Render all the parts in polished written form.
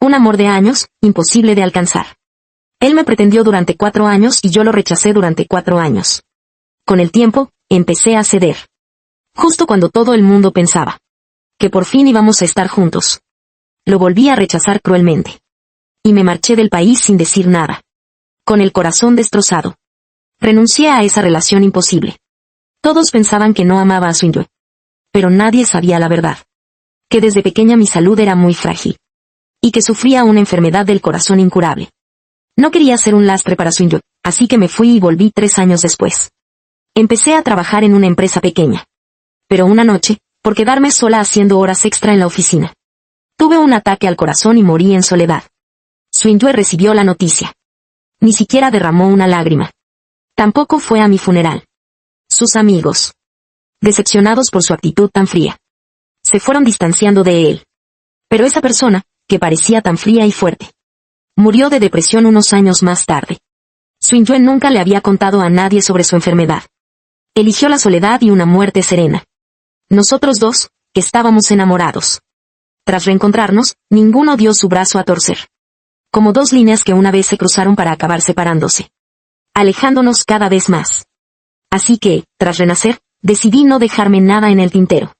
Un amor de años, imposible de alcanzar. Él me pretendió durante 4 años y yo lo rechacé durante 4 años. Con el tiempo, empecé a ceder. Justo cuando todo el mundo pensaba que por fin íbamos a estar juntos. Lo volví a rechazar cruelmente. Y me marché del país sin decir nada. Con el corazón destrozado. Renuncié a esa relación imposible. Todos pensaban que no amaba a Swingyue. Pero nadie sabía la verdad. Que desde pequeña mi salud era muy frágil. Y que sufría una enfermedad del corazón incurable. No quería ser un lastre para Swingyue, así que me fui y volví 3 años después. Empecé a trabajar en una empresa pequeña. Pero una noche, por quedarme sola haciendo horas extra en la oficina, tuve un ataque al corazón y morí en soledad. Swingyue recibió la noticia. Ni siquiera derramó una lágrima. Tampoco fue a mi funeral. Sus amigos, decepcionados por su actitud tan fría, se fueron distanciando de él. Pero esa persona, que parecía tan fría y fuerte, murió de depresión unos años más tarde. Swingyue nunca le había contado a nadie sobre su enfermedad. Eligió la soledad y una muerte serena. Nosotros dos, que estábamos enamorados. Tras reencontrarnos, ninguno dio su brazo a torcer. Como 2 líneas que una vez se cruzaron para acabar separándose. Alejándonos cada vez más. Así que, tras renacer, decidí no dejarme nada en el tintero.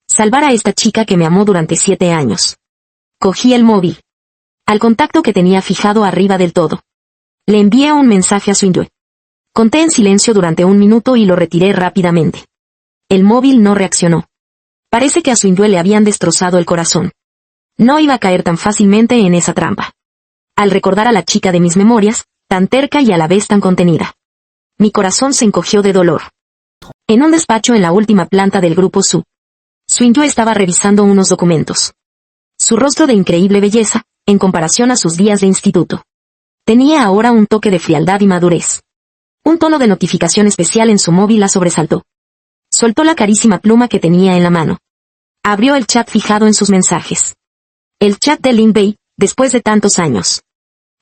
Salvar a esta chica que me amó durante 7 años. Cogí el móvil. Al contacto que tenía fijado arriba del todo. Le envié un mensaje a Swingyue. Conté en silencio durante 1 minuto y lo retiré rápidamente. El móvil no reaccionó. Parece que a Swingyue le habían destrozado el corazón. No iba a caer tan fácilmente en esa trampa. Al recordar a la chica de mis memorias, tan terca y a la vez tan contenida. Mi corazón se encogió de dolor. En un despacho en la última planta del grupo Su, Swingyue estaba revisando unos documentos. Su rostro de increíble belleza, en comparación a sus días de instituto, tenía ahora un toque de frialdad y madurez. Un tono de notificación especial en su móvil la sobresaltó. Soltó la carísima pluma que tenía en la mano. Abrió el chat fijado en sus mensajes. El chat de Lin Bei, después de tantos años.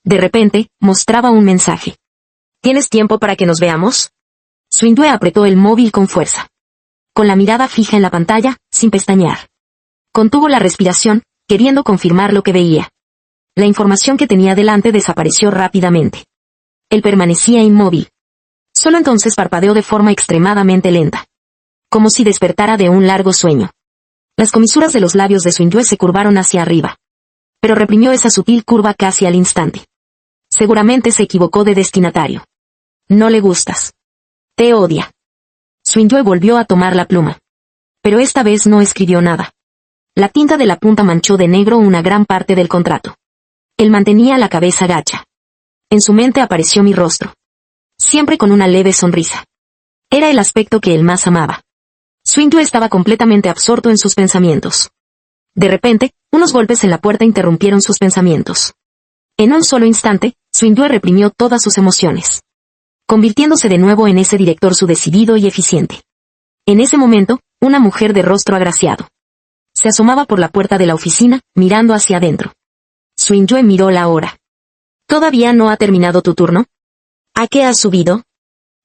De repente, mostraba un mensaje. ¿Tienes tiempo para que nos veamos? Swingyue apretó el móvil con fuerza. Con la mirada fija en la pantalla, sin pestañear. Contuvo la respiración, queriendo confirmar lo que veía. La información que tenía delante desapareció rápidamente. Él permanecía inmóvil. Solo entonces parpadeó de forma extremadamente lenta. Como si despertara de un largo sueño. Las comisuras de los labios de Swingyue se curvaron hacia arriba. Pero reprimió esa sutil curva casi al instante. Seguramente se equivocó de destinatario. No le gustas. Te odia. Swingyue volvió a tomar la pluma. Pero esta vez no escribió nada. La tinta de la punta manchó de negro una gran parte del contrato. Él mantenía la cabeza gacha. En su mente apareció mi rostro. Siempre con una leve sonrisa. Era el aspecto que él más amaba. Swingyue estaba completamente absorto en sus pensamientos. De repente, unos golpes en la puerta interrumpieron sus pensamientos. En un solo instante, Swingyue reprimió todas sus emociones. Convirtiéndose de nuevo en ese director su decidido y eficiente. En ese momento, una mujer de rostro agraciado se asomaba por la puerta de la oficina, mirando hacia adentro. Swingyue miró la hora. ¿Todavía no ha terminado tu turno? ¿A qué has subido?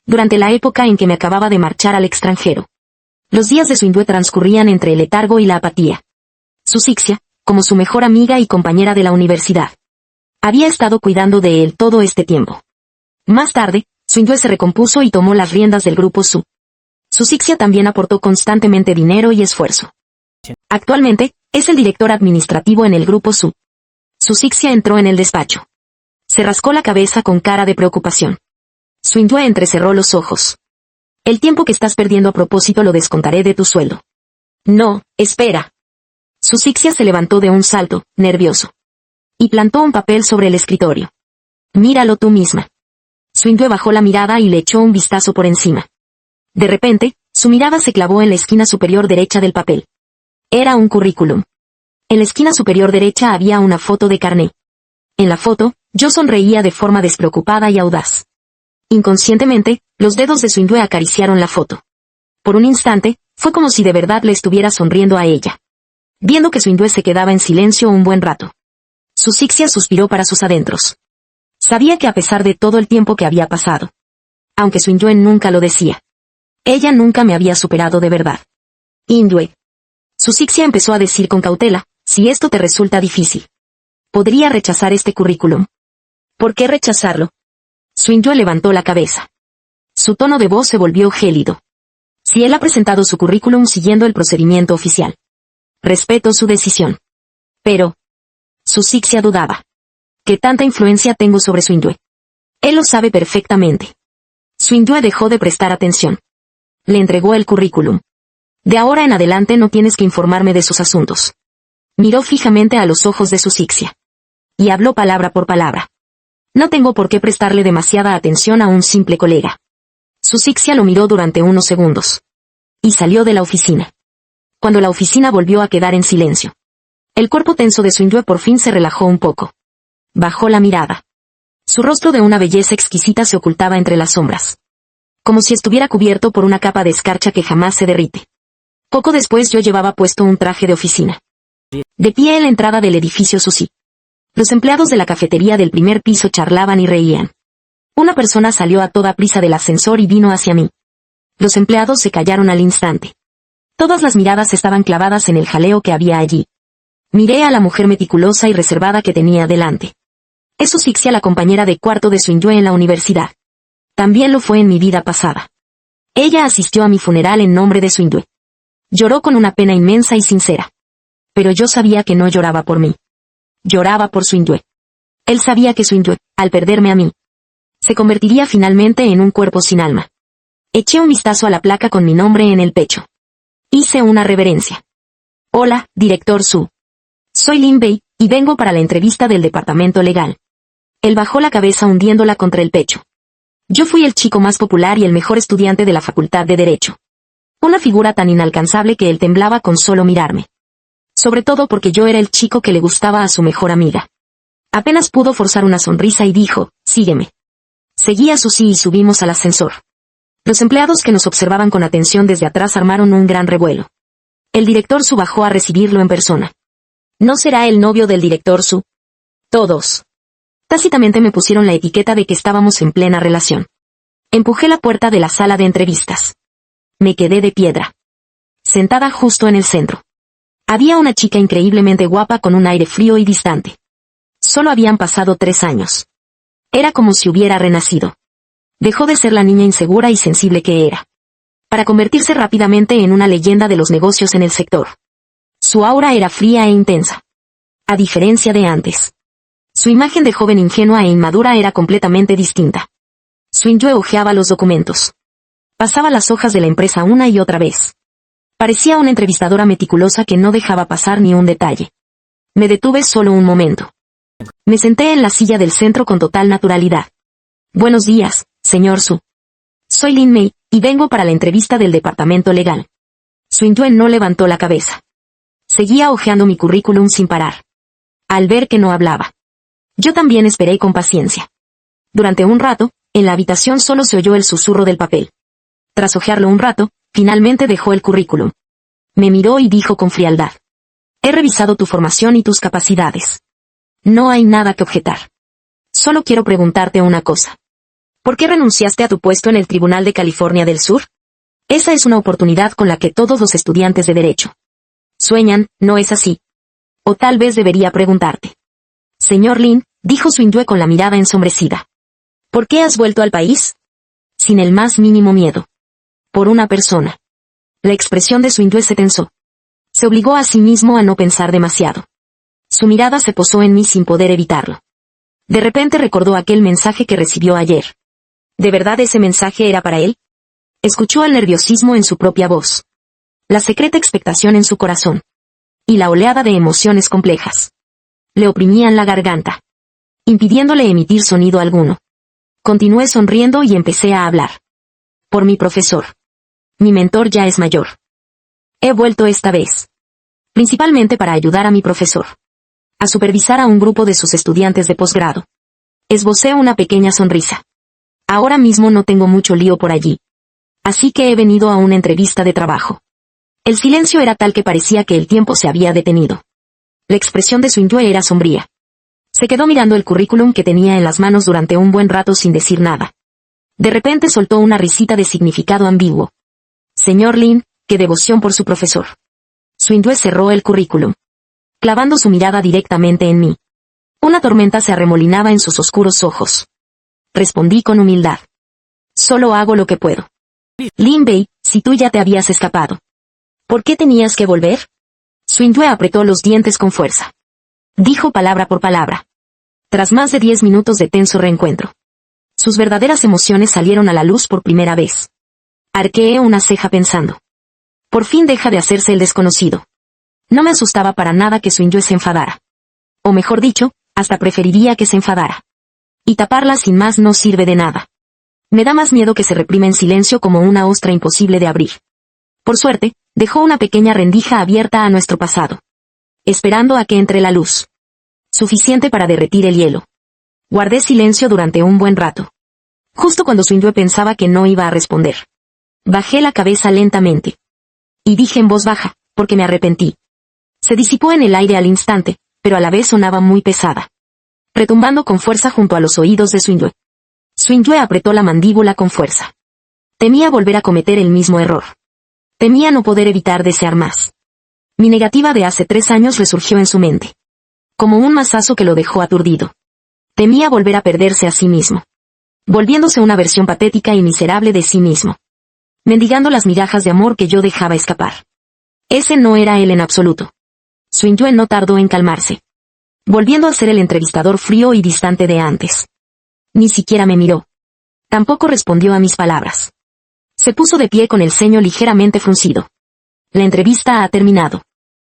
Durante la época en que me acababa de marchar al extranjero. Los días de Swingyue transcurrían entre el letargo y la apatía. Su Sixia, como su mejor amiga y compañera de la universidad, había estado cuidando de él todo este tiempo. Más tarde, Swingyue se recompuso y tomó las riendas del grupo Su. Su Sixia también aportó constantemente dinero y esfuerzo. Actualmente, es el director administrativo en el grupo Su. Su Sixia entró en el despacho. Se rascó la cabeza con cara de preocupación. Swingyue entrecerró los ojos. El tiempo que estás perdiendo a propósito lo descontaré de tu sueldo. No, espera. Su Sixia se levantó de un salto, nervioso. Y plantó un papel sobre el escritorio. Míralo tú misma. Swingyue bajó la mirada y le echó un vistazo por encima. De repente, su mirada se clavó en la esquina superior derecha del papel. Era un currículum. En la esquina superior derecha había una foto de carné. En la foto, yo sonreía de forma despreocupada y audaz. Inconscientemente, los dedos de Swingyue acariciaron la foto. Por un instante, fue como si de verdad le estuviera sonriendo a ella. Viendo que Swingyue se quedaba en silencio un buen rato. Su Sixia suspiró para sus adentros. Sabía que a pesar de todo el tiempo que había pasado, aunque Swingyue nunca lo decía, ella nunca me había superado de verdad. Indue. Su Sixia empezó a decir con cautela, si esto te resulta difícil. Podría rechazar este currículum. ¿Por qué rechazarlo? Swingyue levantó la cabeza. Su tono de voz se volvió gélido. Si él ha presentado su currículum siguiendo el procedimiento oficial, respeto su decisión. Pero, Su Cixia dudaba. ¿Qué tanta influencia tengo sobre Swingyue? Él lo sabe perfectamente. Swingyue dejó de prestar atención. Le entregó el currículum. De ahora en adelante no tienes que informarme de sus asuntos. Miró fijamente a los ojos de Su Cixia. Y habló palabra por palabra. No tengo por qué prestarle demasiada atención a un simple colega. Su Cixia lo miró durante unos segundos. Y salió de la oficina. Cuando la oficina volvió a quedar en silencio, el cuerpo tenso de Swingyue por fin se relajó un poco. Bajó la mirada. Su rostro de una belleza exquisita se ocultaba entre las sombras. Como si estuviera cubierto por una capa de escarcha que jamás se derrite. Poco después yo llevaba puesto un traje de oficina. De pie en la entrada del edificio Susi. Los empleados de la cafetería del primer piso charlaban y reían. Una persona salió a toda prisa del ascensor y vino hacia mí. Los empleados se callaron al instante. Todas las miradas estaban clavadas en el jaleo que había allí. Miré a la mujer meticulosa y reservada que tenía delante. Es Su Cixia, la compañera de cuarto de Swingyue en la universidad. También lo fue en mi vida pasada. Ella asistió a mi funeral en nombre de Swingyue. Lloró con una pena inmensa y sincera. Pero yo sabía que no lloraba por mí. Lloraba por Swingyue. Él sabía que Swingyue, al perderme a mí, se convertiría finalmente en un cuerpo sin alma. Eché un vistazo a la placa con mi nombre en el pecho. Hice una reverencia. Hola, director Su. Soy Lin Bei, y vengo para la entrevista del departamento legal. Él bajó la cabeza hundiéndola contra el pecho. Yo fui el chico más popular y el mejor estudiante de la Facultad de Derecho. Una figura tan inalcanzable que él temblaba con solo mirarme. Sobre todo porque yo era el chico que le gustaba a su mejor amiga. Apenas pudo forzar una sonrisa y dijo, sígueme. Seguí a Susi y subimos al ascensor. Los empleados que nos observaban con atención desde atrás armaron un gran revuelo. El director Su bajó a recibirlo en persona. ¿No será el novio del director Su? Todos. Tácitamente me pusieron la etiqueta de que estábamos en plena relación. Empujé la puerta de la sala de entrevistas. Me quedé de piedra. Sentada justo en el centro. Había una chica increíblemente guapa con un aire frío y distante. Solo habían pasado 3 años. Era como si hubiera renacido. Dejó de ser la niña insegura y sensible que era, para convertirse rápidamente en una leyenda de los negocios en el sector. Su aura era fría e intensa. A diferencia de antes. Su imagen de joven ingenua e inmadura era completamente distinta. Swingyue hojeaba los documentos. Pasaba las hojas de la empresa una y otra vez. Parecía una entrevistadora meticulosa que no dejaba pasar ni un detalle. Me detuve solo un momento. Me senté en la silla del centro con total naturalidad. Buenos días, señor Su. Soy Lin Mei, y vengo para la entrevista del departamento legal. Swingyue no levantó la cabeza. Seguía hojeando mi currículum sin parar. Al ver que no hablaba, yo también esperé con paciencia. Durante un rato, en la habitación solo se oyó el susurro del papel. Tras hojearlo un rato, finalmente dejó el currículum. Me miró y dijo con frialdad. He revisado tu formación y tus capacidades. No hay nada que objetar. Solo quiero preguntarte una cosa. ¿Por qué renunciaste a tu puesto en el Tribunal de California del Sur? Esa es una oportunidad con la que todos los estudiantes de Derecho sueñan, ¿no es así? O tal vez debería preguntarte. Señor Lin, dijo Swingyue con la mirada ensombrecida. ¿Por qué has vuelto al país? Sin el más mínimo miedo. Por una persona. La expresión de Swingyue se tensó. Se obligó a sí mismo a no pensar demasiado. Su mirada se posó en mí sin poder evitarlo. De repente recordó aquel mensaje que recibió ayer. ¿De verdad ese mensaje era para él? Escuchó el nerviosismo en su propia voz. La secreta expectación en su corazón. Y la oleada de emociones complejas. Le oprimían la garganta, impidiéndole emitir sonido alguno. Continué sonriendo y empecé a hablar. Por mi profesor. Mi mentor ya es mayor. He vuelto esta vez. Principalmente para ayudar a mi profesor. A supervisar a un grupo de sus estudiantes de posgrado. Esbocé una pequeña sonrisa. Ahora mismo no tengo mucho lío por allí. Así que he venido a una entrevista de trabajo. El silencio era tal que parecía que el tiempo se había detenido. La expresión de Swingyue era sombría. Se quedó mirando el currículum que tenía en las manos durante un buen rato sin decir nada. De repente soltó una risita de significado ambiguo. Señor Lin, qué devoción por su profesor. Swingyue cerró el currículum, clavando su mirada directamente en mí. Una tormenta se arremolinaba en sus oscuros ojos. Respondí con humildad. Solo hago lo que puedo. Lin Bei, si tú ya te habías escapado, ¿por qué tenías que volver? Swingyue apretó los dientes con fuerza. Dijo palabra por palabra. Tras más de 10 minutos de tenso reencuentro, sus verdaderas emociones salieron a la luz por primera vez. Arqueé una ceja pensando. Por fin deja de hacerse el desconocido. No me asustaba para nada que Swingyue se enfadara. O mejor dicho, hasta preferiría que se enfadara. Y taparla sin más no sirve de nada. Me da más miedo que se reprima en silencio como una ostra imposible de abrir. Por suerte, dejó una pequeña rendija abierta a nuestro pasado, esperando a que entre la luz. Suficiente para derretir el hielo. Guardé silencio durante un buen rato. Justo cuando Swingyue pensaba que no iba a responder. Bajé la cabeza lentamente. Y dije en voz baja, porque me arrepentí. Se disipó en el aire al instante, pero a la vez sonaba muy pesada, retumbando con fuerza junto a los oídos de Swingyue. Swingyue apretó la mandíbula con fuerza. Temía volver a cometer el mismo error. Temía no poder evitar desear más. Mi negativa de hace 3 años resurgió en su mente, como un mazazo que lo dejó aturdido. Temía volver a perderse a sí mismo, volviéndose una versión patética y miserable de sí mismo, mendigando las migajas de amor que yo dejaba escapar. Ese no era él en absoluto. Swingyue no tardó en calmarse, volviendo a ser el entrevistador frío y distante de antes. Ni siquiera me miró. Tampoco respondió a mis palabras. Se puso de pie con el ceño ligeramente fruncido. La entrevista ha terminado.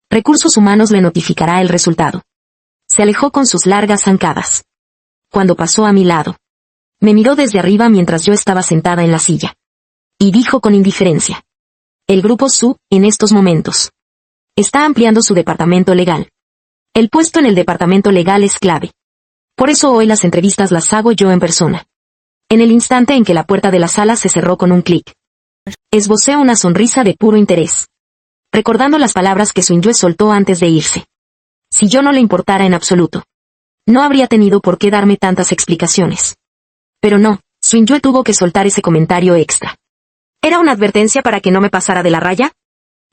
Recursos Humanos le notificará el resultado. Se alejó con sus largas zancadas. Cuando pasó a mi lado, me miró desde arriba mientras yo estaba sentada en la silla. Y dijo con indiferencia. El grupo Su, en estos momentos, está ampliando su departamento legal. El puesto en el departamento legal es clave. Por eso hoy las entrevistas las hago yo en persona. En el instante en que la puerta de la sala se cerró con un clic, esbocé una sonrisa de puro interés, recordando las palabras que Swingyue soltó antes de irse. Si yo no le importara en absoluto, no habría tenido por qué darme tantas explicaciones. Pero no, Swingyue tuvo que soltar ese comentario extra. ¿Era una advertencia para que no me pasara de la raya?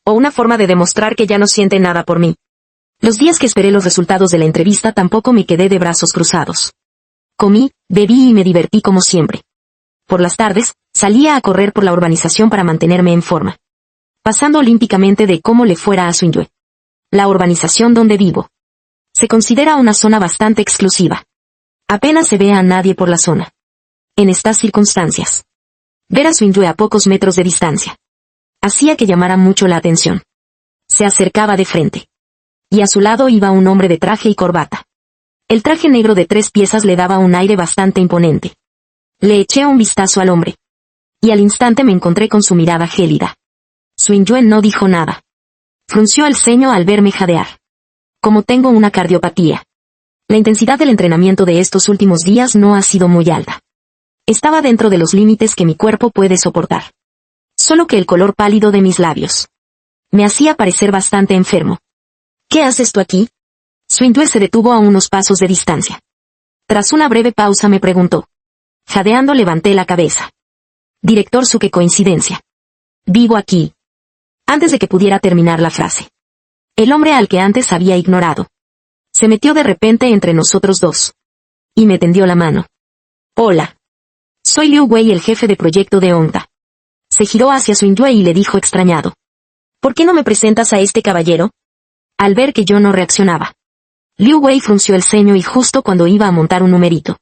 ¿O una forma de demostrar que ya no siente nada por mí? Los días que esperé los resultados de la entrevista tampoco me quedé de brazos cruzados. Comí, bebí y me divertí como siempre. Por las tardes, salía a correr por la urbanización para mantenerme en forma, pasando olímpicamente de cómo le fuera a Swingyue. La urbanización donde vivo se considera una zona bastante exclusiva. Apenas se ve a nadie por la zona. En estas circunstancias, ver a Swingyue a pocos metros de distancia hacía que llamara mucho la atención. Se acercaba de frente. Y a su lado iba un hombre de traje y corbata. El traje negro de 3 piezas le daba un aire bastante imponente. Le eché un vistazo al hombre. Y al instante me encontré con su mirada gélida. Swingyue no dijo nada. Frunció el ceño al verme jadear. Como tengo una cardiopatía, la intensidad del entrenamiento de estos últimos días no ha sido muy alta. Estaba dentro de los límites que mi cuerpo puede soportar. Solo que el color pálido de mis labios me hacía parecer bastante enfermo. ¿Qué haces tú aquí? Swingyue se detuvo a unos pasos de distancia. Tras una breve pausa me preguntó. Jadeando levanté la cabeza. Director Su, qué coincidencia. Vivo aquí. Antes de que pudiera terminar la frase, el hombre al que antes había ignorado se metió de repente entre nosotros dos y me tendió la mano. Hola. Soy Liu Wei, el jefe de proyecto de Honta. Se giró hacia Swingyue y le dijo extrañado. ¿Por qué no me presentas a este caballero? Al ver que yo no reaccionaba, Liu Wei frunció el ceño y justo cuando iba a montar un numerito,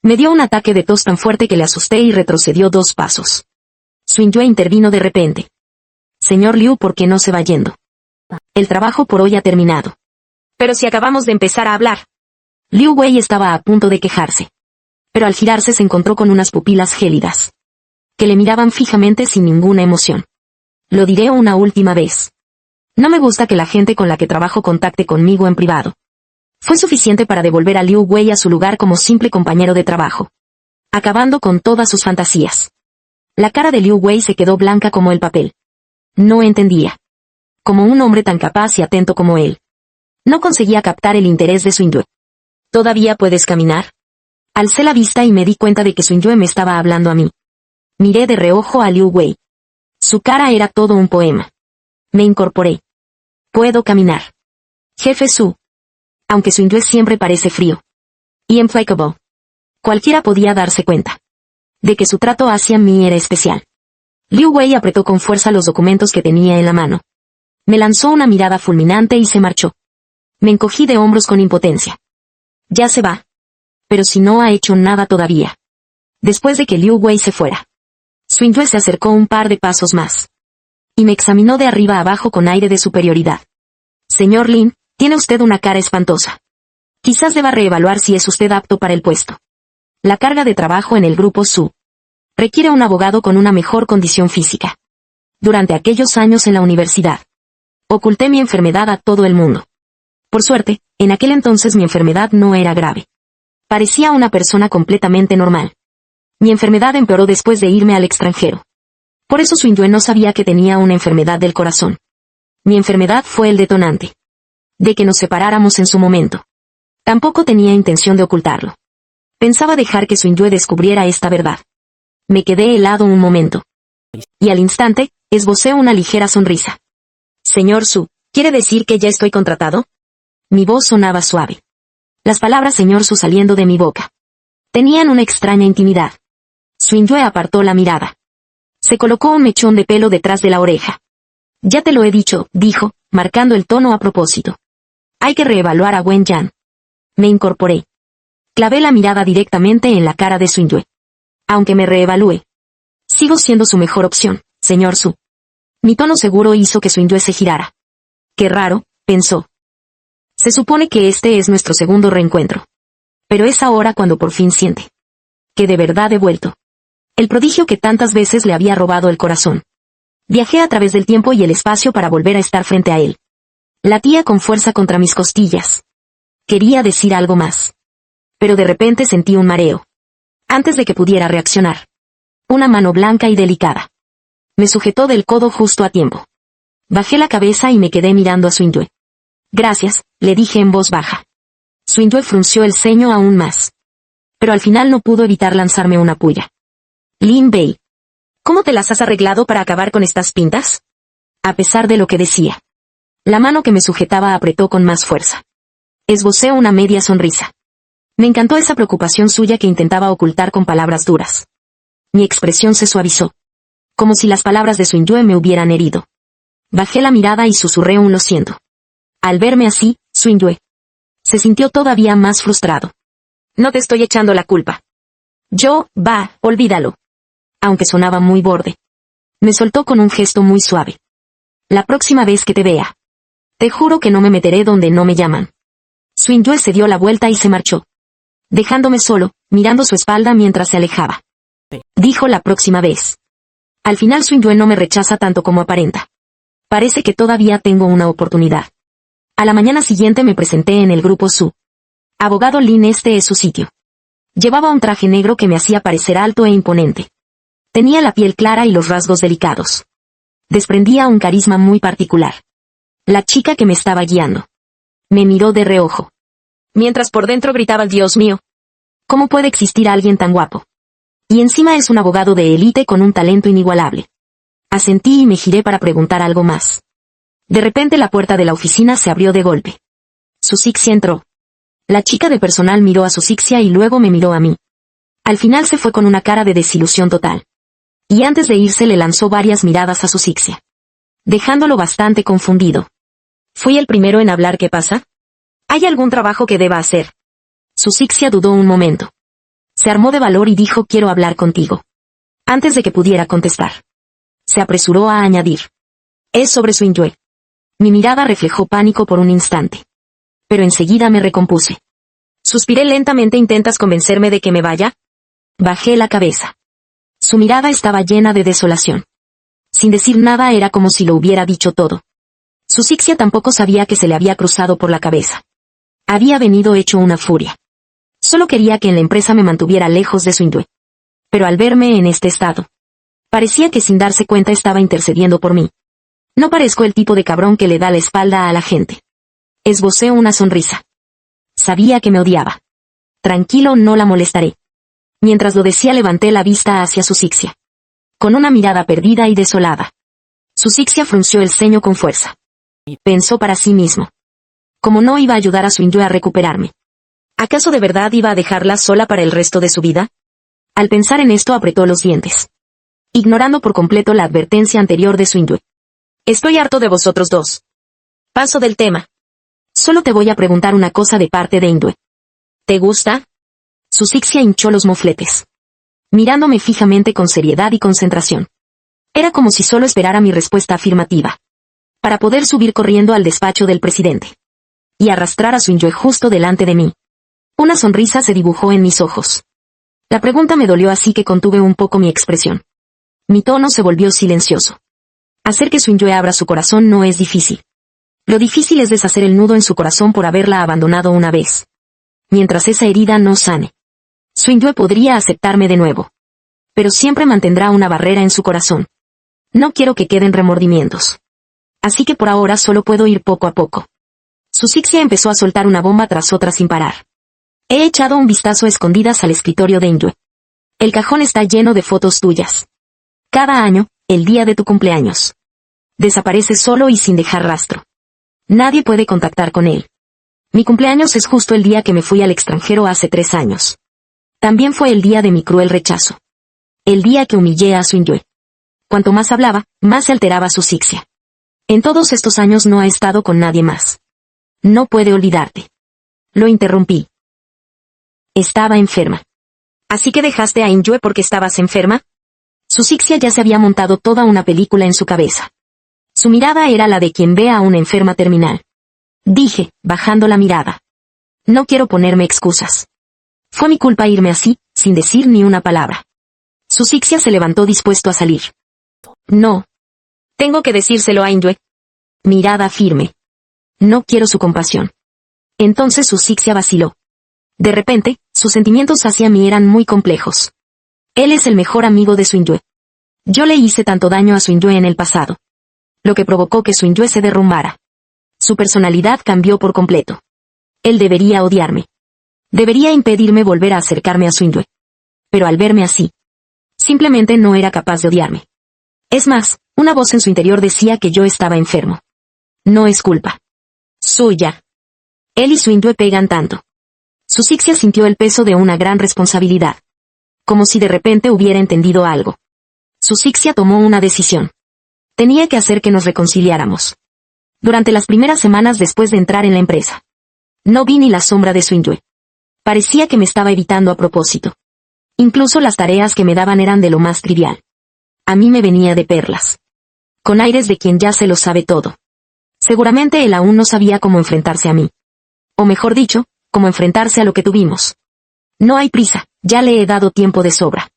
me dio un ataque de tos tan fuerte que le asusté y retrocedió 2 pasos. Swingyue intervino de repente. Señor Liu, ¿por qué no se va yendo? El trabajo por hoy ha terminado. Pero si acabamos de empezar a hablar. Liu Wei estaba a punto de quejarse. Pero al girarse se encontró con unas pupilas gélidas, que le miraban fijamente sin ninguna emoción. Lo diré una última vez. No me gusta que la gente con la que trabajo contacte conmigo en privado. Fue suficiente para devolver a Liu Wei a su lugar como simple compañero de trabajo, acabando con todas sus fantasías. La cara de Liu Wei se quedó blanca como el papel. No entendía. Como un hombre tan capaz y atento como él, no conseguía captar el interés de Swingyue. ¿Todavía puedes caminar? Alcé la vista y me di cuenta de que Swingyue me estaba hablando a mí. Miré de reojo a Liu Wei. Su cara era todo un poema. Me incorporé. Puedo caminar. Jefe Su. Aunque Swingyue siempre parece frío, Implacable. Cualquiera podía darse cuenta de que su trato hacia mí era especial. Liu Wei apretó con fuerza los documentos que tenía en la mano. Me lanzó una mirada fulminante y se marchó. Me encogí de hombros con impotencia. Ya se va. Pero si no ha hecho nada todavía. Después de que Liu Wei se fuera, Xundyue se acercó un par de pasos más. Y me examinó de arriba a abajo con aire de superioridad. Señor Lin, tiene usted una cara espantosa. Quizás deba reevaluar si es usted apto para el puesto. La carga de trabajo en el grupo Su requiere un abogado con una mejor condición física. Durante aquellos años en la universidad, oculté mi enfermedad a todo el mundo. Por suerte, en aquel entonces mi enfermedad no era grave. Parecía una persona completamente normal. Mi enfermedad empeoró después de irme al extranjero. Por eso Xundyue no sabía que tenía una enfermedad del corazón. Mi enfermedad fue el detonante de que nos separáramos en su momento. Tampoco tenía intención de ocultarlo. Pensaba dejar que Xundyue descubriera esta verdad. Me quedé helado un momento. Y al instante, esbocé una ligera sonrisa. Señor Su, ¿quiere decir que ya estoy contratado? Mi voz sonaba suave. Las palabras señor Su saliendo de mi boca tenían una extraña intimidad. Xundyue apartó la mirada. Se colocó un mechón de pelo detrás de la oreja. Ya te lo he dicho, dijo, marcando el tono a propósito. Hay que reevaluar a Wen Yan. Me incorporé. Clavé la mirada directamente en la cara de Xundyue. Aunque me reevalúe, sigo siendo su mejor opción, señor Su. Mi tono seguro hizo que Xundyue se girara. Qué raro, pensó. Se supone que este es nuestro segundo reencuentro. Pero es ahora cuando por fin siente que de verdad he vuelto. El prodigio que tantas veces le había robado el corazón. Viajé a través del tiempo y el espacio para volver a estar frente a él. Latía con fuerza contra mis costillas. Quería decir algo más. Pero de repente sentí un mareo. Antes de que pudiera reaccionar, una mano blanca y delicada me sujetó del codo justo a tiempo. Bajé la cabeza y me quedé mirando a Xundyue. Gracias, le dije en voz baja. Xundyue frunció el ceño aún más. Pero al final no pudo evitar lanzarme una puya. Lin Bei, ¿cómo te las has arreglado para acabar con estas pintas? A pesar de lo que decía, la mano que me sujetaba apretó con más fuerza. Esbocé una media sonrisa. Me encantó esa preocupación suya que intentaba ocultar con palabras duras. Mi expresión se suavizó, como si las palabras de Xundyue me hubieran herido. Bajé la mirada y susurré un lo siento. Al verme así, Xundyue se sintió todavía más frustrado. No te estoy echando la culpa. Olvídalo. Aunque sonaba muy borde. Me soltó con un gesto muy suave. La próxima vez que te vea, te juro que no me meteré donde no me llaman. Xundyue se dio la vuelta y se marchó, dejándome solo, mirando su espalda mientras se alejaba. Dijo la próxima vez. Al final Xundyue no me rechaza tanto como aparenta. Parece que todavía tengo una oportunidad. A la mañana siguiente me presenté en el grupo Su. Abogado Lin, este es su sitio. Llevaba un traje negro que me hacía parecer alto e imponente. Tenía la piel clara y los rasgos delicados. Desprendía un carisma muy particular. La chica que me estaba guiando me miró de reojo, mientras por dentro gritaba: Dios mío, ¿cómo puede existir alguien tan guapo? Y encima es un abogado de élite con un talento inigualable. Asentí y me giré para preguntar algo más. De repente la puerta de la oficina se abrió de golpe. Su Sixia entró. La chica de personal miró a su Sixia y luego me miró a mí. Al final se fue con una cara de desilusión total. Y antes de irse le lanzó varias miradas a su Sixia, dejándolo bastante confundido. ¿Fui el primero en hablar? ¿Qué pasa? ¿Hay algún trabajo que deba hacer? Su Sixia dudó un momento. Se armó de valor y dijo: quiero hablar contigo. Antes de que pudiera contestar, se apresuró a añadir: es sobre Xundyue. Mi mirada reflejó pánico por un instante. Pero enseguida me recompuse. Suspiré lentamente. ¿Intentas convencerme de que me vaya? Bajé la cabeza. Su mirada estaba llena de desolación. Sin decir nada era como si lo hubiera dicho todo. Su Sixia tampoco sabía que se le había cruzado por la cabeza. Había venido hecho una furia. Solo quería que en la empresa me mantuviera lejos de Xundyue. Pero al verme en este estado, parecía que sin darse cuenta estaba intercediendo por mí. No parezco el tipo de cabrón que le da la espalda a la gente. Esbocé una sonrisa. Sabía que me odiaba. Tranquilo, no la molestaré. Mientras lo decía levanté la vista hacia su Sixia, con una mirada perdida y desolada. Su Sixia frunció el ceño con fuerza. Pensó para sí mismo: ¿cómo no iba a ayudar a Xundyue a recuperarme? ¿Acaso de verdad iba a dejarla sola para el resto de su vida? Al pensar en esto apretó los dientes, ignorando por completo la advertencia anterior de Swingyue. Estoy harto de vosotros dos. Paso del tema. Solo te voy a preguntar una cosa de parte de Indue. ¿Te gusta? Su Sixia hinchó los mofletes, mirándome fijamente con seriedad y concentración. Era como si solo esperara mi respuesta afirmativa, para poder subir corriendo al despacho del presidente y arrastrar a Swingyue justo delante de mí. Una sonrisa se dibujó en mis ojos. La pregunta me dolió, así que contuve un poco mi expresión. Mi tono se volvió silencioso. Hacer que Swingyue abra su corazón no es difícil. Lo difícil es deshacer el nudo en su corazón por haberla abandonado una vez. Mientras esa herida no sane, Swingyue podría aceptarme de nuevo, pero siempre mantendrá una barrera en su corazón. No quiero que queden remordimientos. Así que por ahora solo puedo ir poco a poco. Su Sixia empezó a soltar una bomba tras otra sin parar. He echado un vistazo a escondidas al escritorio de Indue. El cajón está lleno de fotos tuyas. Cada año, el día de tu cumpleaños, desaparece solo y sin dejar rastro. Nadie puede contactar con él. Mi cumpleaños es justo el día que me fui al extranjero hace 3 años. También fue el día de mi cruel rechazo. El día que humillé a Swingyue. Cuanto más hablaba, más se alteraba su Sixia. En todos estos años no ha estado con nadie más. No puede olvidarte. Lo interrumpí. Estaba enferma. ¿Así que dejaste a Indue porque estabas enferma? Su Sixia ya se había montado toda una película en su cabeza. Su mirada era la de quien ve a una enferma terminal. Dije, bajando la mirada. No quiero ponerme excusas. Fue mi culpa irme así, sin decir ni una palabra. Su Sixia se levantó dispuesto a salir. No. Tengo que decírselo a Indue. Mirada firme. No quiero su compasión. Entonces su Sixia vaciló. De repente, sus sentimientos hacia mí eran muy complejos. Él es el mejor amigo de Swingyue. Yo le hice tanto daño a Swingyue en el pasado, lo que provocó que Swingyue se derrumbara. Su personalidad cambió por completo. Él debería odiarme. Debería impedirme volver a acercarme a Swingyue. Pero al verme así, simplemente no era capaz de odiarme. Es más, una voz en su interior decía que yo estaba enfermo. No es culpa suya. Él y Swingyue pegan tanto. Su Sixia sintió el peso de una gran responsabilidad. Como si de repente hubiera entendido algo. Su Sixia tomó una decisión. Tenía que hacer que nos reconciliáramos. Durante las primeras semanas después de entrar en la empresa, no vi ni la sombra de Swingyue. Parecía que me estaba evitando a propósito. Incluso las tareas que me daban eran de lo más trivial. A mí me venía de perlas. Con aires de quien ya se lo sabe todo. Seguramente él aún no sabía cómo enfrentarse a mí. O mejor dicho, cómo enfrentarse a lo que tuvimos. No hay prisa, ya le he dado tiempo de sobra.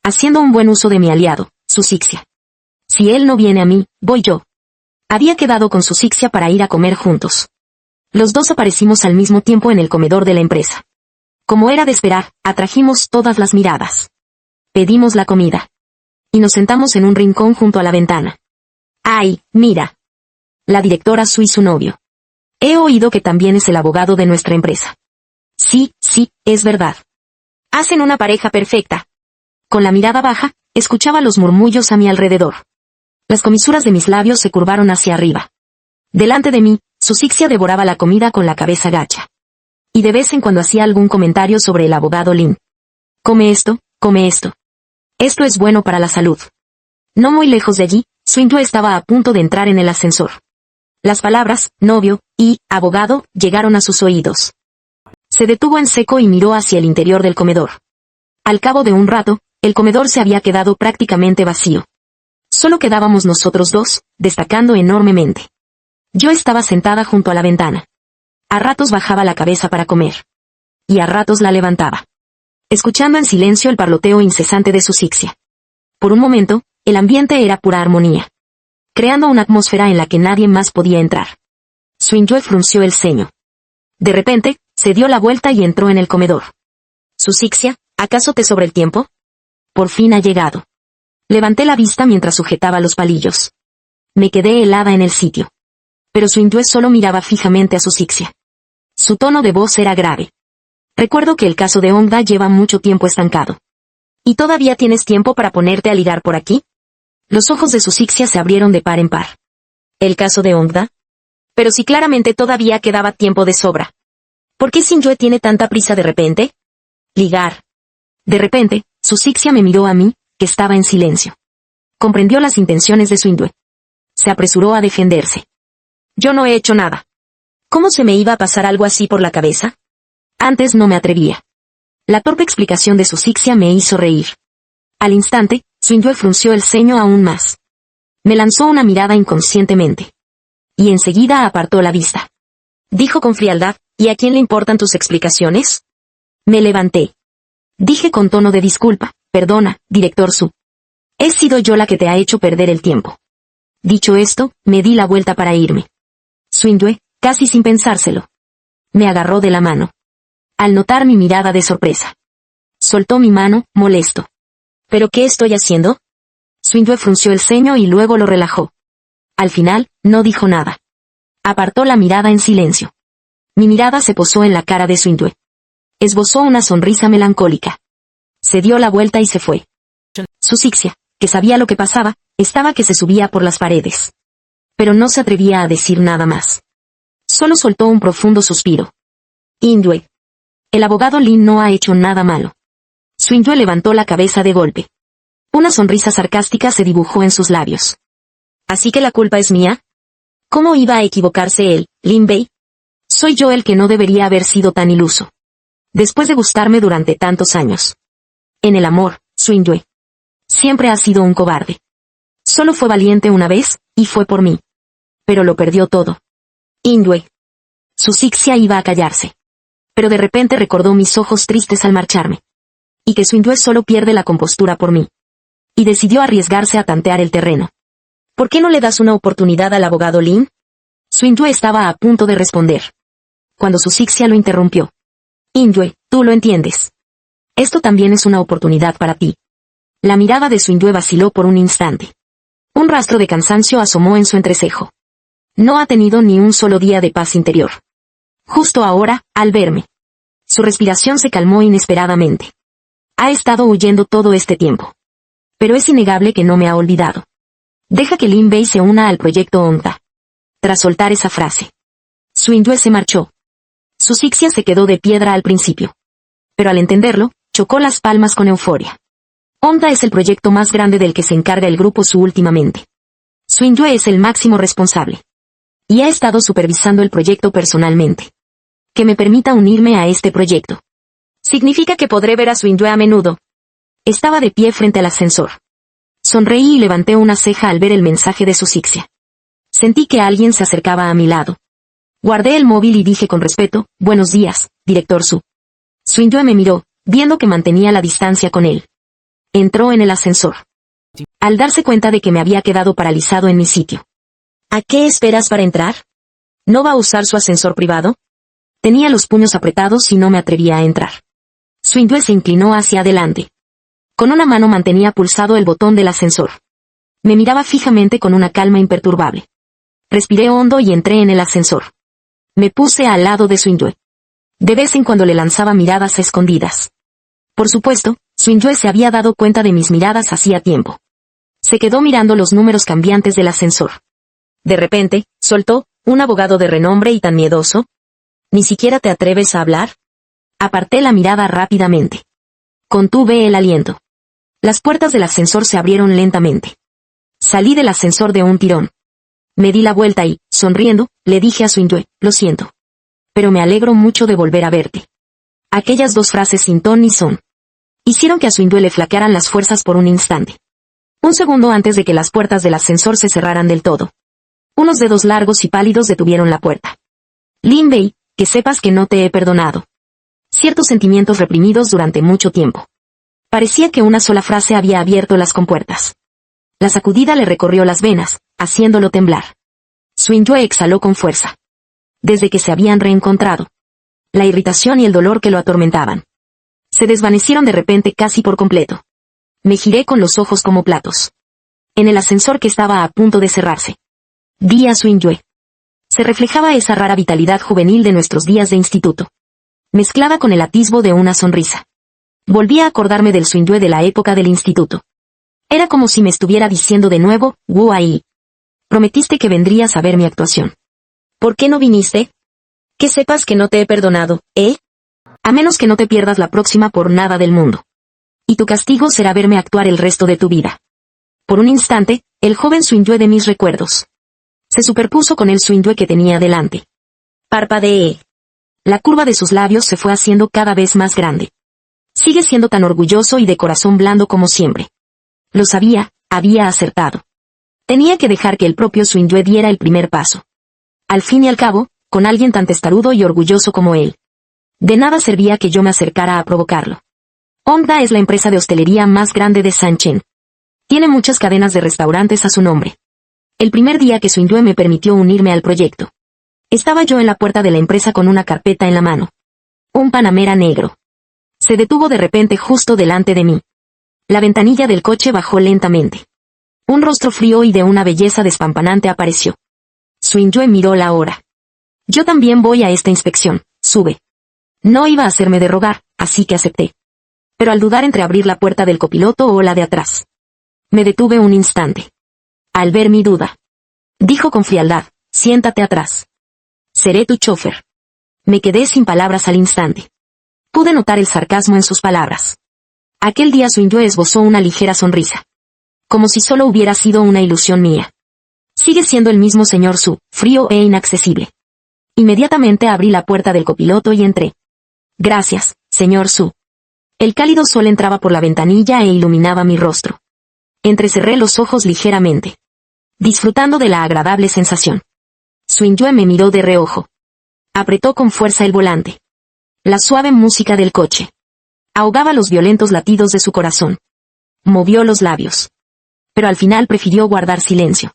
Haciendo un buen uso de mi aliado, su Sixia. Si él no viene a mí, voy yo. Había quedado con su Sixia para ir a comer juntos. Los dos aparecimos al mismo tiempo en el comedor de la empresa. Como era de esperar, atrajimos todas las miradas. Pedimos la comida. Y nos sentamos en un rincón junto a la ventana. ¡Ay, mira! La directora Sui y su novio. He oído que también es el abogado de nuestra empresa. Sí, es verdad. Hacen una pareja perfecta. Con la mirada baja, escuchaba los murmullos a mi alrededor. Las comisuras de mis labios se curvaron hacia arriba. Delante de mí, su Sixia devoraba la comida con la cabeza gacha. Y de vez en cuando hacía algún comentario sobre el abogado Lin. Come esto, come esto. Esto es bueno para la salud. No muy lejos de allí, Swingyue estaba a punto de entrar en el ascensor. Las palabras, novio, y, abogado, llegaron a sus oídos. Se detuvo en seco y miró hacia el interior del comedor. Al cabo de un rato, el comedor se había quedado prácticamente vacío. Solo quedábamos nosotros dos, destacando enormemente. Yo estaba sentada junto a la ventana. A ratos bajaba la cabeza para comer. Y a ratos la levantaba. Escuchando en silencio el parloteo incesante de su Sixia. Por un momento, el ambiente era pura armonía. Creando una atmósfera en la que nadie más podía entrar. Swingyue frunció el ceño. De repente, se dio la vuelta y entró en el comedor. Su Sixia, ¿acaso te sobra el tiempo? Por fin ha llegado. Levanté la vista mientras sujetaba los palillos. Me quedé helada en el sitio. Pero Swingyue solo miraba fijamente a su Sixia. Su tono de voz era grave. Recuerdo que el caso de Hongda lleva mucho tiempo estancado. ¿Y todavía tienes tiempo para ponerte a ligar por aquí? Los ojos de su Sixia se abrieron de par en par. ¿El caso de Hongda? Pero si claramente todavía quedaba tiempo de sobra. ¿Por qué Xingyue tiene tanta prisa de repente? Ligar. De repente, Su Sixia me miró a mí, que estaba en silencio. Comprendió las intenciones de Xingyue. Se apresuró a defenderse. Yo no he hecho nada. ¿Cómo se me iba a pasar algo así por la cabeza? Antes no me atrevía. La torpe explicación de Su Sixia me hizo reír. Al instante, Xingyue frunció el ceño aún más. Me lanzó una mirada inconscientemente. Y enseguida apartó la vista. Dijo con frialdad, ¿y a quién le importan tus explicaciones? Me levanté. Dije con tono de disculpa, perdona, director Su. He sido yo la que te ha hecho perder el tiempo. Dicho esto, me di la vuelta para irme. Xingyue, casi sin pensárselo, me agarró de la mano. Al notar mi mirada de sorpresa, soltó mi mano, molesto. ¿Pero qué estoy haciendo? Xingyue frunció el ceño y luego lo relajó. Al final, no dijo nada. Apartó la mirada en silencio. Mi mirada se posó en la cara de Xingyue. Esbozó una sonrisa melancólica. Se dio la vuelta y se fue. Su Sixia, que sabía lo que pasaba, estaba que se subía por las paredes. Pero no se atrevía a decir nada más. Solo soltó un profundo suspiro. Xingyue. El abogado Lin no ha hecho nada malo. Xingyue levantó la cabeza de golpe. Una sonrisa sarcástica se dibujó en sus labios. ¿Así que la culpa es mía? ¿Cómo iba a equivocarse él, Lin Bei? Soy yo el que no debería haber sido tan iluso. Después de gustarme durante tantos años. En el amor, Xingyue. Siempre ha sido un cobarde. Solo fue valiente una vez, y fue por mí. Pero lo perdió todo. Xingyue. Su Sixia iba a callarse. Pero de repente recordó mis ojos tristes al marcharme. Y que Xingyue solo pierde la compostura por mí. Y decidió arriesgarse a tantear el terreno. ¿Por qué no le das una oportunidad al abogado Lin? Xingyue estaba a punto de responder. Cuando Su Sixia lo interrumpió. Xingyue, tú lo entiendes. Esto también es una oportunidad para ti. La mirada de Xingyue vaciló por un instante. Un rastro de cansancio asomó en su entrecejo. No ha tenido ni un solo día de paz interior. Justo ahora, al verme. Su respiración se calmó inesperadamente. Ha estado huyendo todo este tiempo. Pero es innegable que no me ha olvidado. Deja que Lin Bei se una al proyecto ONTA. Tras soltar esa frase, Xingyue se marchó. Su Sixia se quedó de piedra al principio. Pero al entenderlo, chocó las palmas con euforia. ONTA es el proyecto más grande del que se encarga el grupo Su últimamente. Xingyue es el máximo responsable. Y ha estado supervisando el proyecto personalmente. Que me permita unirme a este proyecto. Significa que podré ver a Xingyue a menudo. Estaba de pie frente al ascensor. Sonreí y levanté una ceja al ver el mensaje de Su Sixia. Sentí que alguien se acercaba a mi lado. Guardé el móvil y dije con respeto, buenos días, director Su. Xingyue me miró, viendo que mantenía la distancia con él. Entró en el ascensor. Al darse cuenta de que me había quedado paralizado en mi sitio. ¿A qué esperas para entrar? ¿No va a usar su ascensor privado? Tenía los puños apretados y no me atrevía a entrar. Xingyue se inclinó hacia adelante. Con una mano mantenía pulsado el botón del ascensor. Me miraba fijamente con una calma imperturbable. Respiré hondo y entré en el ascensor. Me puse al lado de Xingyue. De vez en cuando le lanzaba miradas a escondidas. Por supuesto, Xingyue se había dado cuenta de mis miradas hacía tiempo. Se quedó mirando los números cambiantes del ascensor. De repente, soltó, ¿un abogado de renombre y tan miedoso? ¿Ni siquiera te atreves a hablar? Aparté la mirada rápidamente. Contuve el aliento. Las puertas del ascensor se abrieron lentamente. Salí del ascensor de un tirón. Me di la vuelta y, sonriendo, le dije a Xingyue, lo siento. Pero me alegro mucho de volver a verte. Aquellas dos frases sin ton ni son. Hicieron que a Xingyue le flaquearan las fuerzas por un instante. Un segundo antes de que las puertas del ascensor se cerraran del todo. Unos dedos largos y pálidos detuvieron la puerta. Lin Bei, que sepas que no te he perdonado. Ciertos sentimientos reprimidos durante mucho tiempo. Parecía que una sola frase había abierto las compuertas. La sacudida le recorrió las venas, haciéndolo temblar. Xingyue exhaló con fuerza. Desde que se habían reencontrado. La irritación y el dolor que lo atormentaban. Se desvanecieron de repente casi por completo. Me giré con los ojos como platos. En el ascensor que estaba a punto de cerrarse. Vi a Xingyue. Se reflejaba esa rara vitalidad juvenil de nuestros días de instituto. Mezclada con el atisbo de una sonrisa. Volví a acordarme del Xingyue de la época del instituto. Era como si me estuviera diciendo de nuevo, Wu Ai. Prometiste que vendrías a ver mi actuación. ¿Por qué no viniste? Que sepas que no te he perdonado, ¿eh? A menos que no te pierdas la próxima por nada del mundo. Y tu castigo será verme actuar el resto de tu vida. Por un instante, el joven Swingyue de mis recuerdos se superpuso con el Swingyue que tenía delante. Parpadeé. La curva de sus labios se fue haciendo cada vez más grande. Sigue siendo tan orgulloso y de corazón blando como siempre. Lo sabía, había acertado. Tenía que dejar que el propio Swingyue diera el primer paso. Al fin y al cabo, con alguien tan testarudo y orgulloso como él. De nada servía que yo me acercara a provocarlo. Hongda es la empresa de hostelería más grande de Sanchen. Tiene muchas cadenas de restaurantes a su nombre. El primer día que Swingyue me permitió unirme al proyecto, estaba yo en la puerta de la empresa con una carpeta en la mano. Un Panamera negro. Se detuvo de repente justo delante de mí. La ventanilla del coche bajó lentamente. Un rostro frío y de una belleza despampanante apareció. Swingyue miró la hora. Yo también voy a esta inspección, sube. No iba a hacerme de rogar, así que acepté. Pero al dudar entre abrir la puerta del copiloto o la de atrás, me detuve un instante. Al ver mi duda, dijo con frialdad, siéntate atrás. Seré tu chofer. Me quedé sin palabras al instante. Pude notar el sarcasmo en sus palabras. Aquel día Swingyue esbozó una ligera sonrisa. Como si solo hubiera sido una ilusión mía. Sigue siendo el mismo señor Su, frío e inaccesible. Inmediatamente abrí la puerta del copiloto y entré. Gracias, señor Su. El cálido sol entraba por la ventanilla e iluminaba mi rostro. Entrecerré los ojos ligeramente, disfrutando de la agradable sensación. Swingyue me miró de reojo. Apretó con fuerza el volante. La suave música del coche ahogaba los violentos latidos de su corazón. Movió los labios. Pero al final prefirió guardar silencio.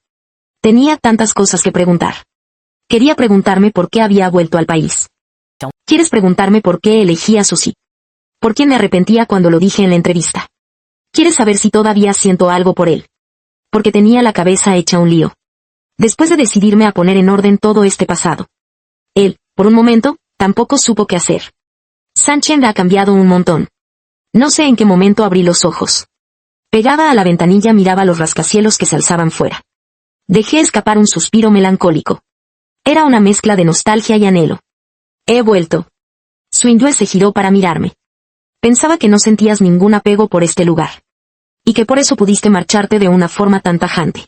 Tenía tantas cosas que preguntar. Quería preguntarme por qué había vuelto al país. ¿Quieres preguntarme por qué elegí a Suzy? ¿Por qué me arrepentía cuando lo dije en la entrevista? ¿Quieres saber si todavía siento algo por él? Porque tenía la cabeza hecha un lío. Después de decidirme a poner en orden todo este pasado. Él, por un momento, tampoco supo qué hacer. Sanchen ha cambiado un montón. No sé en qué momento abrí los ojos. Pegada a la ventanilla miraba los rascacielos que se alzaban fuera. Dejé escapar un suspiro melancólico. Era una mezcla de nostalgia y anhelo. He vuelto. Swingyue se giró para mirarme. Pensaba que no sentías ningún apego por este lugar. Y que por eso pudiste marcharte de una forma tan tajante.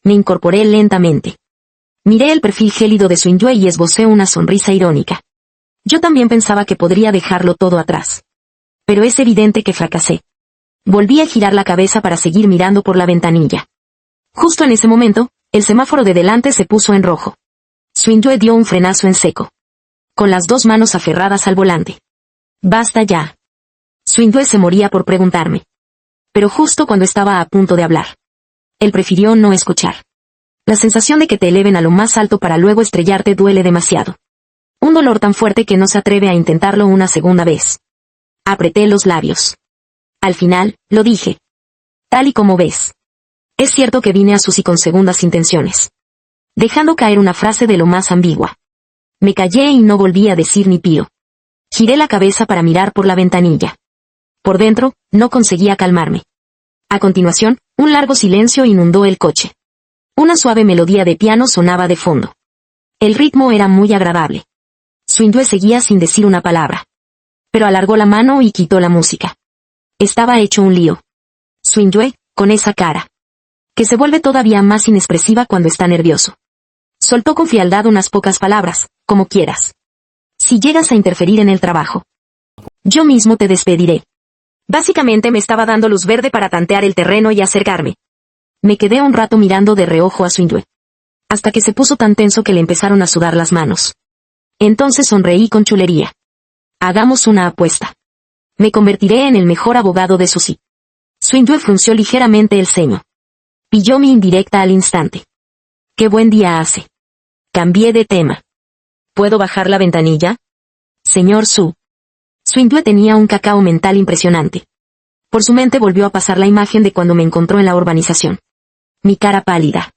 Me incorporé lentamente. Miré el perfil gélido de Swingyue y esbocé una sonrisa irónica. Yo también pensaba que podría dejarlo todo atrás. Pero es evidente que fracasé. Volví a girar la cabeza para seguir mirando por la ventanilla. Justo en ese momento, el semáforo de delante se puso en rojo. Swingyue dio un frenazo en seco. Con las dos manos aferradas al volante. Basta ya. Swingyue se moría por preguntarme. Pero justo cuando estaba a punto de hablar, él prefirió no escuchar. La sensación de que te eleven a lo más alto para luego estrellarte duele demasiado. Un dolor tan fuerte que no se atreve a intentarlo una segunda vez. Apreté los labios. Al final, lo dije. Tal y como ves. Es cierto que vine a Suzy con segundas intenciones. Dejando caer una frase de lo más ambigua. Me callé y no volví a decir ni pío. Giré la cabeza para mirar por la ventanilla. Por dentro, no conseguía calmarme. A continuación, un largo silencio inundó el coche. Una suave melodía de piano sonaba de fondo. El ritmo era muy agradable. Swingyue seguía sin decir una palabra. Pero alargó la mano y quitó la música. Estaba hecho un lío. Swingyue, con esa cara, que se vuelve todavía más inexpresiva cuando está nervioso. Soltó con frialdad unas pocas palabras, como quieras. Si llegas a interferir en el trabajo, yo mismo te despediré. Básicamente me estaba dando luz verde para tantear el terreno y acercarme. Me quedé un rato mirando de reojo a Swingyue. Hasta que se puso tan tenso que le empezaron a sudar las manos. Entonces sonreí con chulería. Hagamos una apuesta. Me convertiré en el mejor abogado de Suzy. Swingyue frunció ligeramente el ceño. Pilló mi indirecta al instante. Qué buen día hace. Cambié de tema. ¿Puedo bajar la ventanilla? Señor Su. Swingyue tenía un cacao mental impresionante. Por su mente volvió a pasar la imagen de cuando me encontró en la urbanización. Mi cara pálida.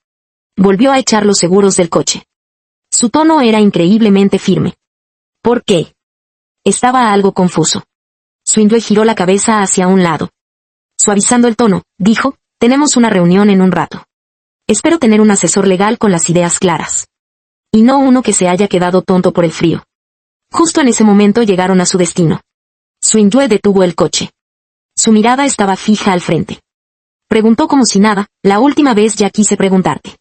Volvió a echar los seguros del coche. Su tono era increíblemente firme. ¿Por qué? Estaba algo confuso. Swingyue giró la cabeza hacia un lado. Suavizando el tono, dijo, tenemos una reunión en un rato. Espero tener un asesor legal con las ideas claras. Y no uno que se haya quedado tonto por el frío. Justo en ese momento llegaron a su destino. Swingyue detuvo el coche. Su mirada estaba fija al frente. Preguntó como si nada: la última vez ya quise preguntarte.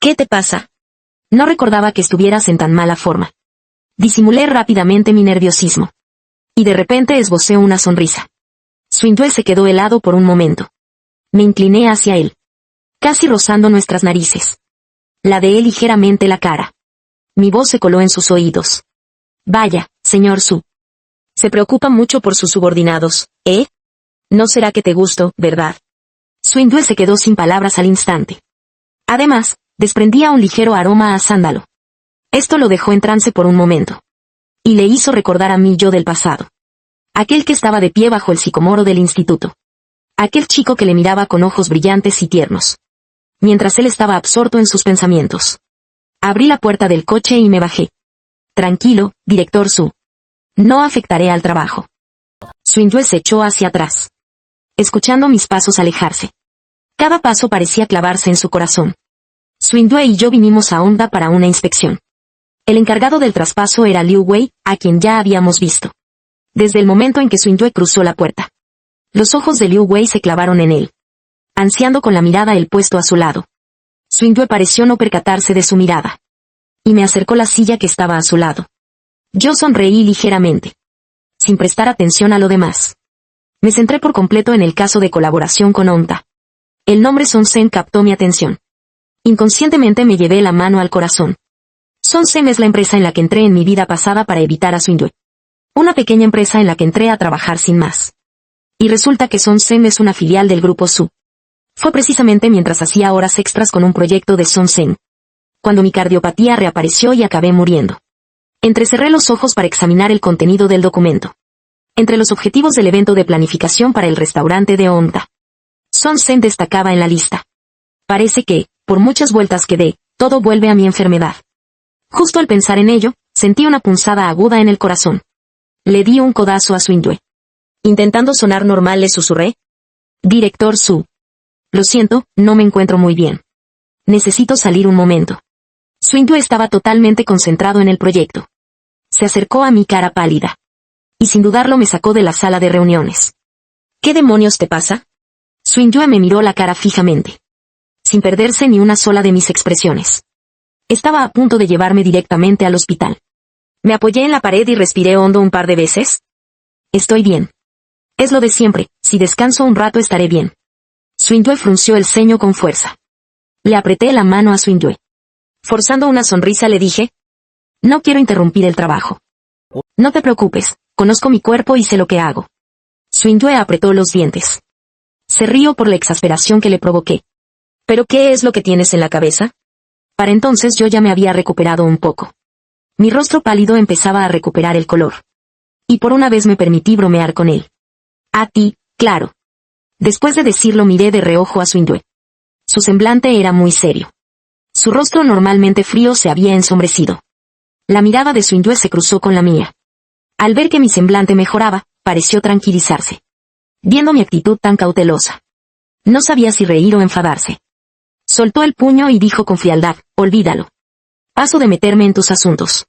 ¿Qué te pasa? No recordaba que estuvieras en tan mala forma. Disimulé rápidamente mi nerviosismo. Y de repente esbocé una sonrisa. Swingyue se quedó helado por un momento. Me incliné hacia él, casi rozando nuestras narices. Ladeé ligeramente la cara. Mi voz se coló en sus oídos. Vaya, señor Su. Se preocupa mucho por sus subordinados, ¿eh? No será que te gusto, ¿verdad? Swingyue se quedó sin palabras al instante. Además, desprendía un ligero aroma a sándalo. Esto lo dejó en trance por un momento. Y le hizo recordar a mí yo del pasado. Aquel que estaba de pie bajo el sicomoro del instituto. Aquel chico que le miraba con ojos brillantes y tiernos. Mientras él estaba absorto en sus pensamientos. Abrí la puerta del coche y me bajé. Tranquilo, director Su. No afectaré al trabajo. Swingyue se echó hacia atrás, escuchando mis pasos alejarse. Cada paso parecía clavarse en su corazón. Swingyue y yo vinimos a Honda para una inspección. El encargado del traspaso era Liu Wei, a quien ya habíamos visto. Desde el momento en que Swingyue cruzó la puerta. Los ojos de Liu Wei se clavaron en él, ansiando con la mirada el puesto a su lado. Swingyue pareció no percatarse de su mirada. Y me acercó la silla que estaba a su lado. Yo sonreí ligeramente, sin prestar atención a lo demás. Me centré por completo en el caso de colaboración con Honda. El nombre Sonsen captó mi atención. Inconscientemente me llevé la mano al corazón. Sonsen es la empresa en la que entré en mi vida pasada para evitar a Swingyue. Una pequeña empresa en la que entré a trabajar sin más. Y resulta que Sonsen es una filial del grupo Su. Fue precisamente mientras hacía horas extras con un proyecto de Sonsen, cuando mi cardiopatía reapareció y acabé muriendo. Entrecerré los ojos para examinar el contenido del documento. Entre los objetivos del evento de planificación para el restaurante de Honda, Sonsen destacaba en la lista. Parece que, por muchas vueltas que dé, todo vuelve a mi enfermedad. Justo al pensar en ello, sentí una punzada aguda en el corazón. Le di un codazo a Swingyue. Intentando sonar normal le susurré: Director Su. Lo siento, no me encuentro muy bien. Necesito salir un momento. Swingyue estaba totalmente concentrado en el proyecto. Se acercó a mi cara pálida. Y sin dudarlo me sacó de la sala de reuniones. ¿Qué demonios te pasa? Swingyue me miró la cara fijamente, sin perderse ni una sola de mis expresiones. Estaba a punto de llevarme directamente al hospital. Me apoyé en la pared y respiré hondo un par de veces. Estoy bien. Es lo de siempre, si descanso un rato estaré bien. Swingyue frunció el ceño con fuerza. Le apreté la mano a Swingyue. Forzando una sonrisa le dije: no quiero interrumpir el trabajo. No te preocupes, conozco mi cuerpo y sé lo que hago. Swingyue apretó los dientes. Se rió por la exasperación que le provoqué. ¿Pero qué es lo que tienes en la cabeza? Para entonces yo ya me había recuperado un poco. Mi rostro pálido empezaba a recuperar el color. Y por una vez me permití bromear con él. A ti, claro. Después de decirlo miré de reojo a Swingyue. Su semblante era muy serio. Su rostro normalmente frío se había ensombrecido. La mirada de Swingyue se cruzó con la mía. Al ver que mi semblante mejoraba, pareció tranquilizarse. Viendo mi actitud tan cautelosa. No sabía si reír o enfadarse. Soltó el puño y dijo con frialdad: olvídalo. Paso de meterme en tus asuntos.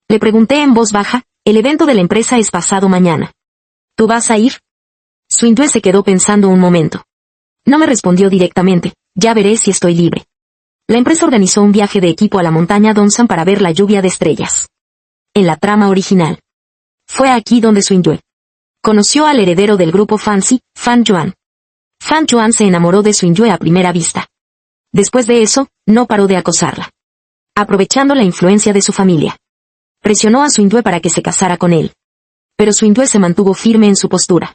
Le pregunté en voz baja: el evento de la empresa es pasado mañana. ¿Tú vas a ir? Swingyue se quedó pensando un momento. No me respondió directamente: ya veré si estoy libre. La empresa organizó un viaje de equipo a la montaña Donsan para ver la lluvia de estrellas. En la trama original. Fue aquí donde Swingyue conoció al heredero del grupo Fancy, Fan Yuan. Fan Yuan se enamoró de Swingyue a primera vista. Después de eso, no paró de acosarla. Aprovechando la influencia de su familia. Presionó a Swingyue para que se casara con él. Pero Swingyue se mantuvo firme en su postura.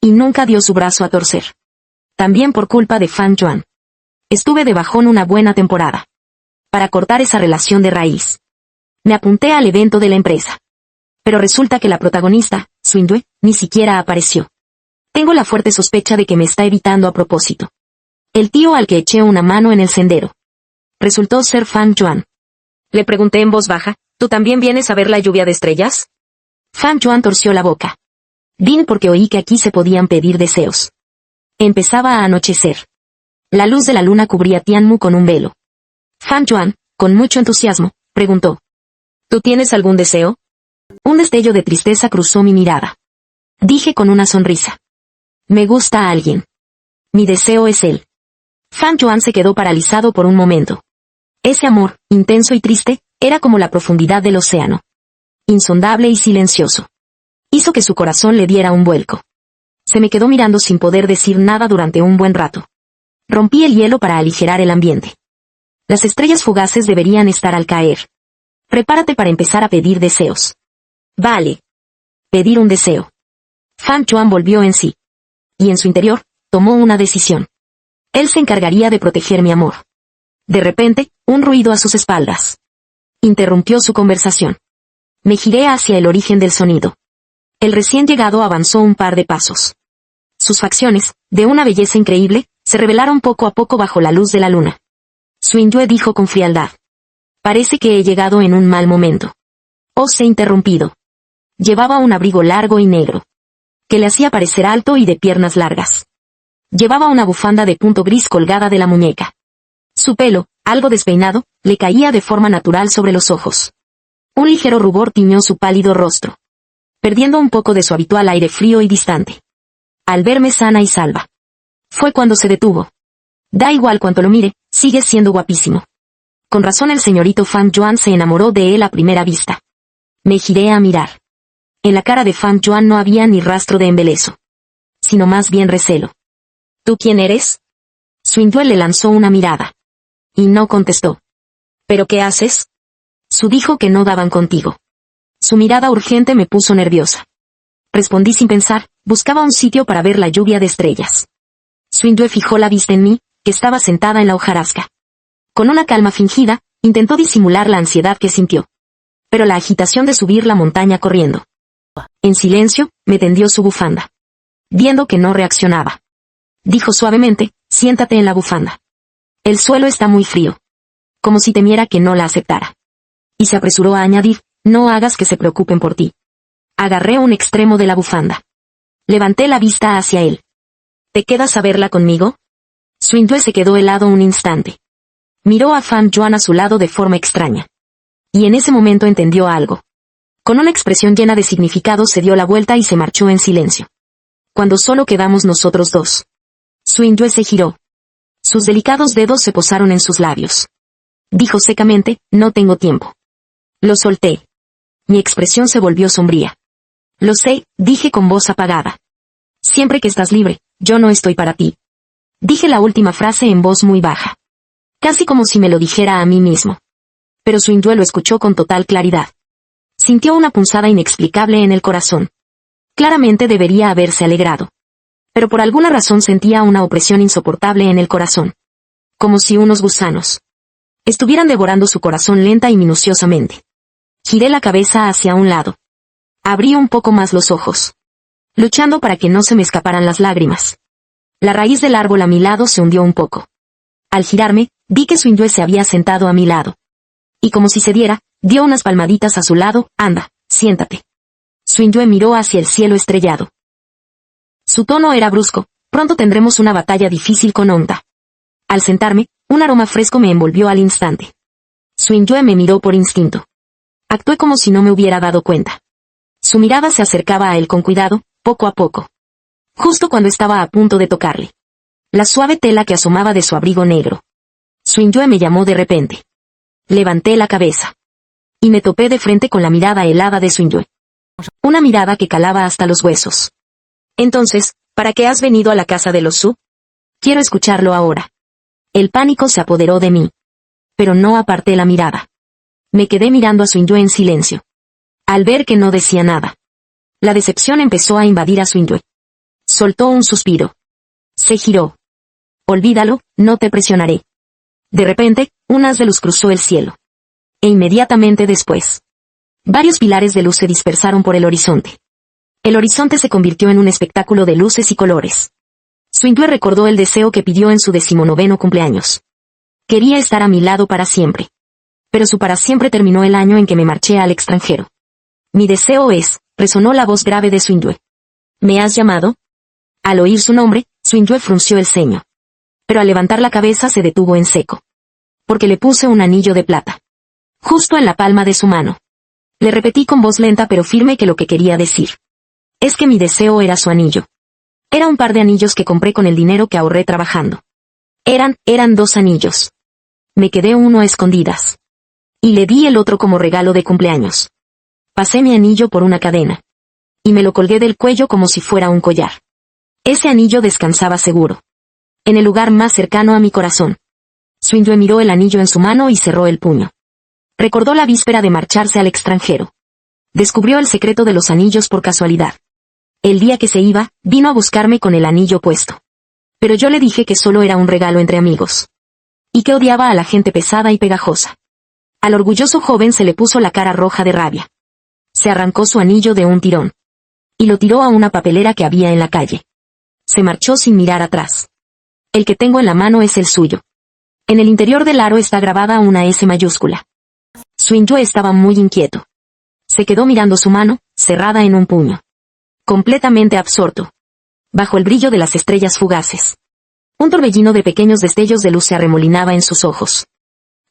Y nunca dio su brazo a torcer. También por culpa de Fan Yuan. Estuve de bajón una buena temporada. Para cortar esa relación de raíz. Me apunté al evento de la empresa. Pero resulta que la protagonista, Swingyue, ni siquiera apareció. Tengo la fuerte sospecha de que me está evitando a propósito. El tío al que eché una mano en el sendero. Resultó ser Fan Yuan. Le pregunté en voz baja: ¿tú también vienes a ver la lluvia de estrellas? Fan Yuan torció la boca. Vine porque oí que aquí se podían pedir deseos. Empezaba a anochecer. La luz de la luna cubría Tianmu con un velo. Fan Yuan, con mucho entusiasmo, preguntó: ¿tú tienes algún deseo? Un destello de tristeza cruzó mi mirada. Dije con una sonrisa. Me gusta a alguien. Mi deseo es él. Fan Yuan se quedó paralizado por un momento. Ese amor, intenso y triste, era como la profundidad del océano. Insondable y silencioso. Hizo que su corazón le diera un vuelco. Se me quedó mirando sin poder decir nada durante un buen rato. Rompí el hielo para aligerar el ambiente. Las estrellas fugaces deberían estar al caer. Prepárate para empezar a pedir deseos. Vale. Pedir un deseo. Fan Yuan volvió en sí. Y en su interior, tomó una decisión. Él se encargaría de proteger mi amor. De repente, un ruido a sus espaldas interrumpió su conversación. Me giré hacia el origen del sonido. El recién llegado avanzó un par de pasos. Sus facciones, de una belleza increíble, se revelaron poco a poco bajo la luz de la luna. Swingyue dijo con frialdad. Parece que he llegado en un mal momento. Os he interrumpido. Llevaba un abrigo largo y negro, que le hacía parecer alto y de piernas largas. Llevaba una bufanda de punto gris colgada de la muñeca. Su pelo, algo despeinado, le caía de forma natural sobre los ojos. Un ligero rubor tiñó su pálido rostro, perdiendo un poco de su habitual aire frío y distante. Al verme sana y salva, fue cuando se detuvo. Da igual cuanto lo mire, sigue siendo guapísimo. Con razón el señorito Fan Yuan se enamoró de él a primera vista. Me giré a mirar. En la cara de Fan Yuan no había ni rastro de embeleso, sino más bien recelo. ¿Tú quién eres? Swingyue le lanzó una mirada. Y no contestó. ¿Pero qué haces? Su dijo que no daban contigo. Su mirada urgente me puso nerviosa. Respondí sin pensar, buscaba un sitio para ver la lluvia de estrellas. Swingyue fijó la vista en mí, que estaba sentada en la hojarasca. Con una calma fingida, intentó disimular la ansiedad que sintió. Pero la agitación de subir la montaña corriendo. En silencio, me tendió su bufanda. Viendo que no reaccionaba, dijo suavemente, siéntate en la bufanda. El suelo está muy frío. Como si temiera que no la aceptara. Y se apresuró a añadir, no hagas que se preocupen por ti. Agarré un extremo de la bufanda. Levanté la vista hacia él. ¿Te quedas a verla conmigo? Swingyue se quedó helado un instante. Miró a Fan Yuan a su lado de forma extraña. Y en ese momento entendió algo. Con una expresión llena de significado se dio la vuelta y se marchó en silencio. Cuando solo quedamos nosotros dos. Swingyue se giró. Sus delicados dedos se posaron en sus labios. Dijo secamente, no tengo tiempo. Lo solté. Mi expresión se volvió sombría. Lo sé, dije con voz apagada. Siempre que estás libre, yo no estoy para ti. Dije la última frase en voz muy baja. Casi como si me lo dijera a mí mismo. Pero Swingyue lo escuchó con total claridad. Sintió una punzada inexplicable en el corazón. Claramente debería haberse alegrado. Pero por alguna razón sentía una opresión insoportable en el corazón. Como si unos gusanos estuvieran devorando su corazón lenta y minuciosamente. Giré la cabeza hacia un lado. Abrí un poco más los ojos, luchando para que no se me escaparan las lágrimas. La raíz del árbol a mi lado se hundió un poco. Al girarme, vi que Swingyue se había sentado a mi lado. Y como si se diera, dio unas palmaditas a su lado, anda, siéntate. Swingyue miró hacia el cielo estrellado. Su tono era brusco, pronto tendremos una batalla difícil con Honda. Al sentarme, un aroma fresco me envolvió al instante. Swingyue me miró por instinto. Actué como si no me hubiera dado cuenta. Su mirada se acercaba a él con cuidado, poco a poco. Justo cuando estaba a punto de tocarle la suave tela que asomaba de su abrigo negro. Swingyue me llamó de repente. Levanté la cabeza. Y me topé de frente con la mirada helada de Swingyue. Una mirada que calaba hasta los huesos. Entonces, ¿para qué has venido a la casa de los Su? Quiero escucharlo ahora. El pánico se apoderó de mí. Pero no aparté la mirada. Me quedé mirando a Swingyue en silencio. Al ver que no decía nada, la decepción empezó a invadir a Swingyue. Soltó un suspiro. Se giró. Olvídalo, no te presionaré. De repente, un haz de luz cruzó el cielo. E inmediatamente después, varios pilares de luz se dispersaron por el horizonte. El horizonte se convirtió en un espectáculo de luces y colores. Swingyue recordó el deseo que pidió en su 19º cumpleaños. Quería estar a mi lado para siempre. Pero su para siempre terminó el año en que me marché al extranjero. Mi deseo es, resonó la voz grave de Swingyue. ¿Me has llamado? Al oír su nombre, Swingyue frunció el ceño. Pero al levantar la cabeza se detuvo en seco. Porque le puse un anillo de plata. Justo en la palma de su mano. Le repetí con voz lenta pero firme que lo que quería decir es que mi deseo era su anillo. Era un par de anillos que compré con el dinero que ahorré trabajando. Eran 2 anillos. Me quedé uno a escondidas. Y le di el otro como regalo de cumpleaños. Pasé mi anillo por una cadena. Y me lo colgué del cuello como si fuera un collar. Ese anillo descansaba seguro. En el lugar más cercano a mi corazón. Swingyue miró el anillo en su mano y cerró el puño. Recordó la víspera de marcharse al extranjero. Descubrió el secreto de los anillos por casualidad. El día que se iba, vino a buscarme con el anillo puesto. Pero yo le dije que solo era un regalo entre amigos. Y que odiaba a la gente pesada y pegajosa. Al orgulloso joven se le puso la cara roja de rabia. Se arrancó su anillo de un tirón. Y lo tiró a una papelera que había en la calle. Se marchó sin mirar atrás. El que tengo en la mano es el suyo. En el interior del aro está grabada una S mayúscula. Swingyue estaba muy inquieto. Se quedó mirando su mano, cerrada en un puño. Completamente absorto. Bajo el brillo de las estrellas fugaces. Un torbellino de pequeños destellos de luz se arremolinaba en sus ojos.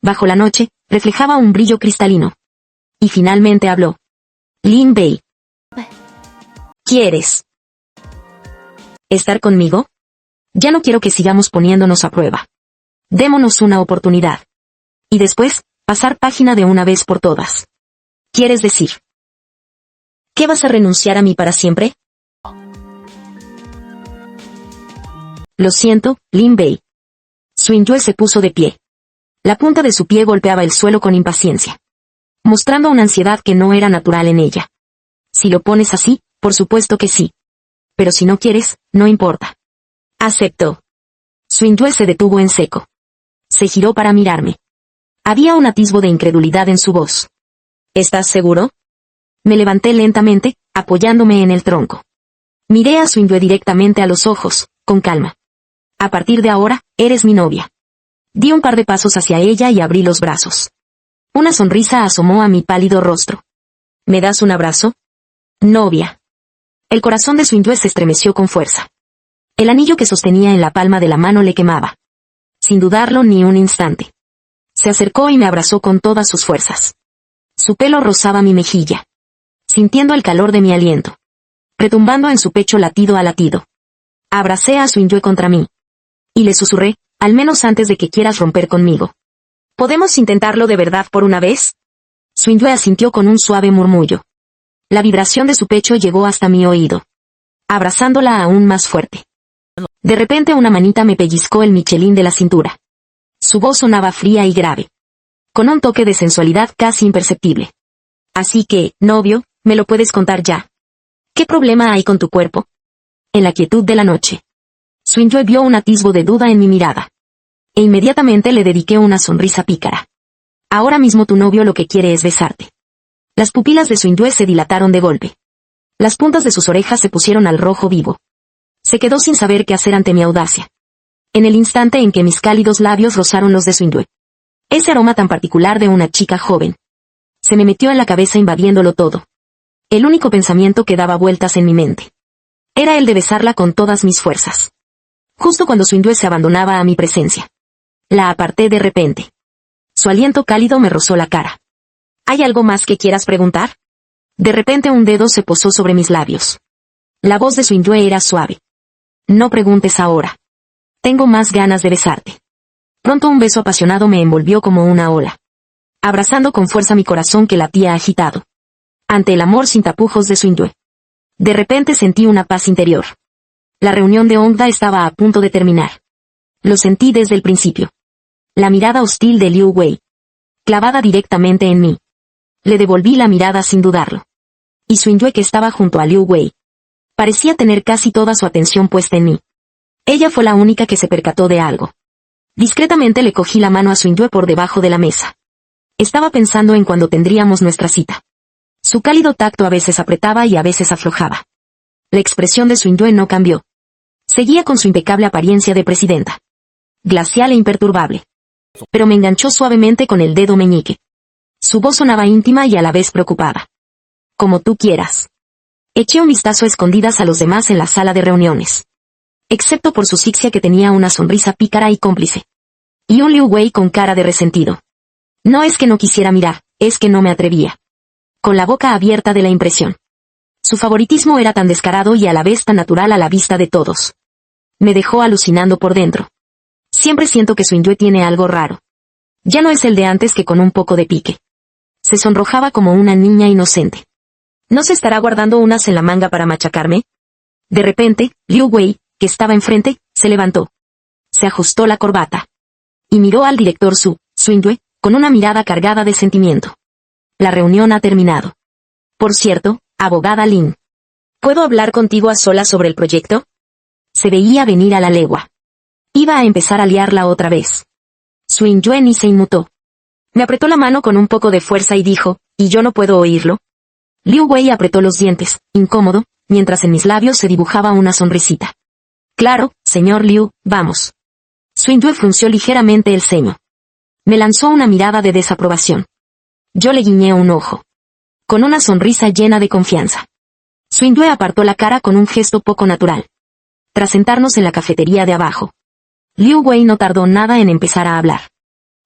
Bajo la noche, reflejaba un brillo cristalino. Y finalmente habló. Lin Bei. ¿Quieres estar conmigo? Ya no quiero que sigamos poniéndonos a prueba. Démonos una oportunidad. Y después, pasar página de una vez por todas. ¿Quieres decir que vas a renunciar a mí para siempre? Lo siento, Lin Bei. Swingyue se puso de pie. La punta de su pie golpeaba el suelo con impaciencia. Mostrando una ansiedad que no era natural en ella. Si lo pones así, por supuesto que sí. Pero si no quieres, no importa. Aceptó. Swingyue se detuvo en seco. Se giró para mirarme. Había un atisbo de incredulidad en su voz. ¿Estás seguro? Me levanté lentamente, apoyándome en el tronco. Miré a Swingyue directamente a los ojos, con calma. A partir de ahora, eres mi novia. Di un par de pasos hacia ella y abrí los brazos. Una sonrisa asomó a mi pálido rostro. ¿Me das un abrazo? Novia. El corazón de Swingyue se estremeció con fuerza. El anillo que sostenía en la palma de la mano le quemaba. Sin dudarlo ni un instante. Se acercó y me abrazó con todas sus fuerzas. Su pelo rozaba mi mejilla. Sintiendo el calor de mi aliento. Retumbando en su pecho latido a latido. Abracé a Swingyue contra mí. Y le susurré, al menos antes de que quieras romper conmigo. ¿Podemos intentarlo de verdad por una vez? Swingyue asintió con un suave murmullo. La vibración de su pecho llegó hasta mi oído. Abrazándola aún más fuerte. De repente una manita me pellizcó el Michelin de la cintura. Su voz sonaba fría y grave. Con un toque de sensualidad casi imperceptible. Así que, novio, me lo puedes contar ya. ¿Qué problema hay con tu cuerpo? En la quietud de la noche. Swingyue vio un atisbo de duda en mi mirada. E inmediatamente le dediqué una sonrisa pícara. Ahora mismo tu novio lo que quiere es besarte. Las pupilas de Swingyue se dilataron de golpe. Las puntas de sus orejas se pusieron al rojo vivo. Se quedó sin saber qué hacer ante mi audacia. En el instante en que mis cálidos labios rozaron los de Swingyue. Ese aroma tan particular de una chica joven. Se me metió en la cabeza invadiéndolo todo. El único pensamiento que daba vueltas en mi mente. Era el de besarla con todas mis fuerzas. Justo cuando Swingyue se abandonaba a mi presencia. La aparté de repente. Su aliento cálido me rozó la cara. ¿Hay algo más que quieras preguntar? De repente un dedo se posó sobre mis labios. La voz de Swingyue era suave. No preguntes ahora. Tengo más ganas de besarte. Pronto un beso apasionado me envolvió como una ola. Abrazando con fuerza mi corazón que latía agitado. Ante el amor sin tapujos de Swingyue. De repente sentí una paz interior. La reunión de Hongda estaba a punto de terminar. Lo sentí desde el principio. La mirada hostil de Liu Wei. Clavada directamente en mí. Le devolví la mirada sin dudarlo. Y Swingyue que estaba junto a Liu Wei. Parecía tener casi toda su atención puesta en mí. Ella fue la única que se percató de algo. Discretamente le cogí la mano a Swingyue por debajo de la mesa. Estaba pensando en cuándo tendríamos nuestra cita. Su cálido tacto a veces apretaba y a veces aflojaba. La expresión de Swingyue no cambió. Seguía con su impecable apariencia de presidenta. Glacial e imperturbable. Pero me enganchó suavemente con el dedo meñique. Su voz sonaba íntima y a la vez preocupada. Como tú quieras. Eché un vistazo a escondidas a los demás en la sala de reuniones. Excepto por su Sixia que tenía una sonrisa pícara y cómplice. Y un Liu Wei con cara de resentido. No es que no quisiera mirar, es que no me atrevía. con la boca abierta de la impresión. Su favoritismo era tan descarado y a la vez tan natural a la vista de todos. Me dejó alucinando por dentro. Siempre siento que Swingyue tiene algo raro. Ya no es el de antes que con un poco de pique. Se sonrojaba como una niña inocente. ¿No se estará guardando unas en la manga para machacarme? De repente, Liu Wei, que estaba enfrente, se levantó. Se ajustó la corbata. Y miró al director Swingyue, con una mirada cargada de sentimiento. La reunión ha terminado. Por cierto, abogada Lin. ¿Puedo hablar contigo a solas sobre el proyecto? Se veía venir a la legua. Iba a empezar a liarla otra vez. Swingyue ni se inmutó. Me apretó la mano con un poco de fuerza y dijo, ¿y yo no puedo oírlo? Liu Wei apretó los dientes, incómodo, mientras en mis labios se dibujaba una sonrisita. Claro, señor Liu, vamos. Swingyue frunció ligeramente el ceño. Me lanzó una mirada de desaprobación. Yo le guiñé un ojo. Con una sonrisa llena de confianza. Swingyue apartó la cara con un gesto poco natural. Tras sentarnos en la cafetería de abajo, Liu Wei no tardó nada en empezar a hablar.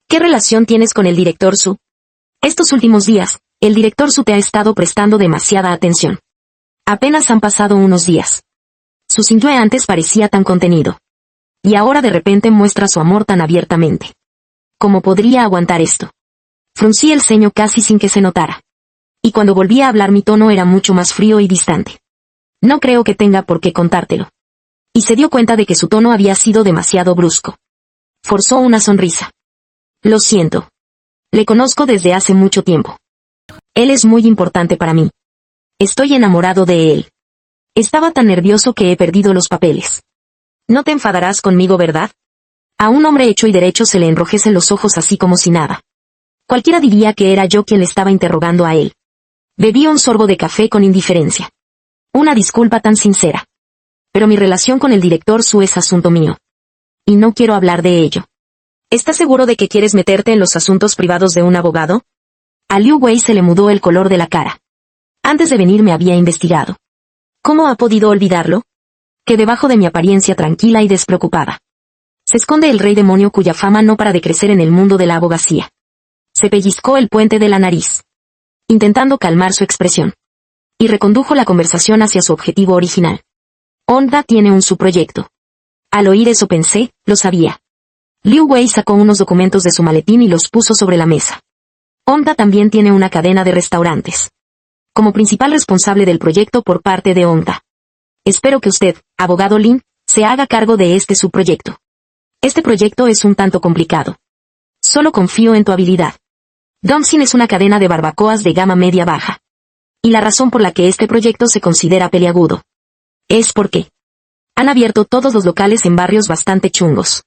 ¿Qué relación tienes con el director Su? Estos últimos días, el director Su te ha estado prestando demasiada atención. Apenas han pasado unos días. Su Swingyue antes parecía tan contenido. Y ahora de repente muestra su amor tan abiertamente. ¿Cómo podría aguantar esto? Fruncí el ceño casi sin que se notara. Y cuando volví a hablar mi tono era mucho más frío y distante. No creo que tenga por qué contártelo. Y se dio cuenta de que su tono había sido demasiado brusco. Forzó una sonrisa. Lo siento. Le conozco desde hace mucho tiempo. Él es muy importante para mí. Estoy enamorado de él. Estaba tan nervioso que he perdido los papeles. No te enfadarás conmigo, ¿verdad? A un hombre hecho y derecho se le enrojecen los ojos así como si nada. Cualquiera diría que era yo quien le estaba interrogando a él. Bebí un sorbo de café con indiferencia. Una disculpa tan sincera. Pero mi relación con el director Su es asunto mío. Y no quiero hablar de ello. ¿Estás seguro de que quieres meterte en los asuntos privados de un abogado? A Liu Wei se le mudó el color de la cara. Antes de venir me había investigado. ¿Cómo ha podido olvidarlo? Que debajo de mi apariencia tranquila y despreocupada se esconde el rey demonio cuya fama no para de crecer en el mundo de la abogacía. Se pellizcó el puente de la nariz, intentando calmar su expresión. Y recondujo la conversación hacia su objetivo original. Honda tiene un subproyecto. Al oír eso pensé, lo sabía. Liu Wei sacó unos documentos de su maletín y los puso sobre la mesa. Honda también tiene una cadena de restaurantes. Como principal responsable del proyecto por parte de Honda. Espero que usted, abogado Lin, se haga cargo de este subproyecto. Este proyecto es un tanto complicado. Solo confío en tu habilidad. Domsin es una cadena de barbacoas de gama media-baja. Y la razón por la que este proyecto se considera peliagudo es porque han abierto todos los locales en barrios bastante chungos,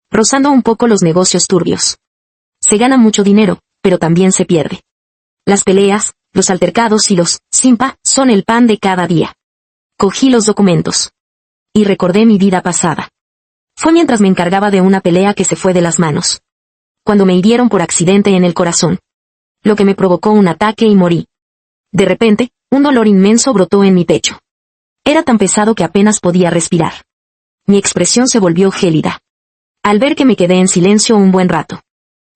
rozando un poco los negocios turbios. Se gana mucho dinero, pero también se pierde. Las peleas, los altercados y los simpa son el pan de cada día. Cogí los documentos. Y recordé mi vida pasada. Fue mientras me encargaba de una pelea que se fue de las manos. Cuando me hirieron por accidente en el corazón. Lo que me provocó un ataque y morí. De repente, un dolor inmenso brotó en mi pecho. Era tan pesado que apenas podía respirar. Mi expresión se volvió gélida. Al ver que me quedé en silencio un buen rato.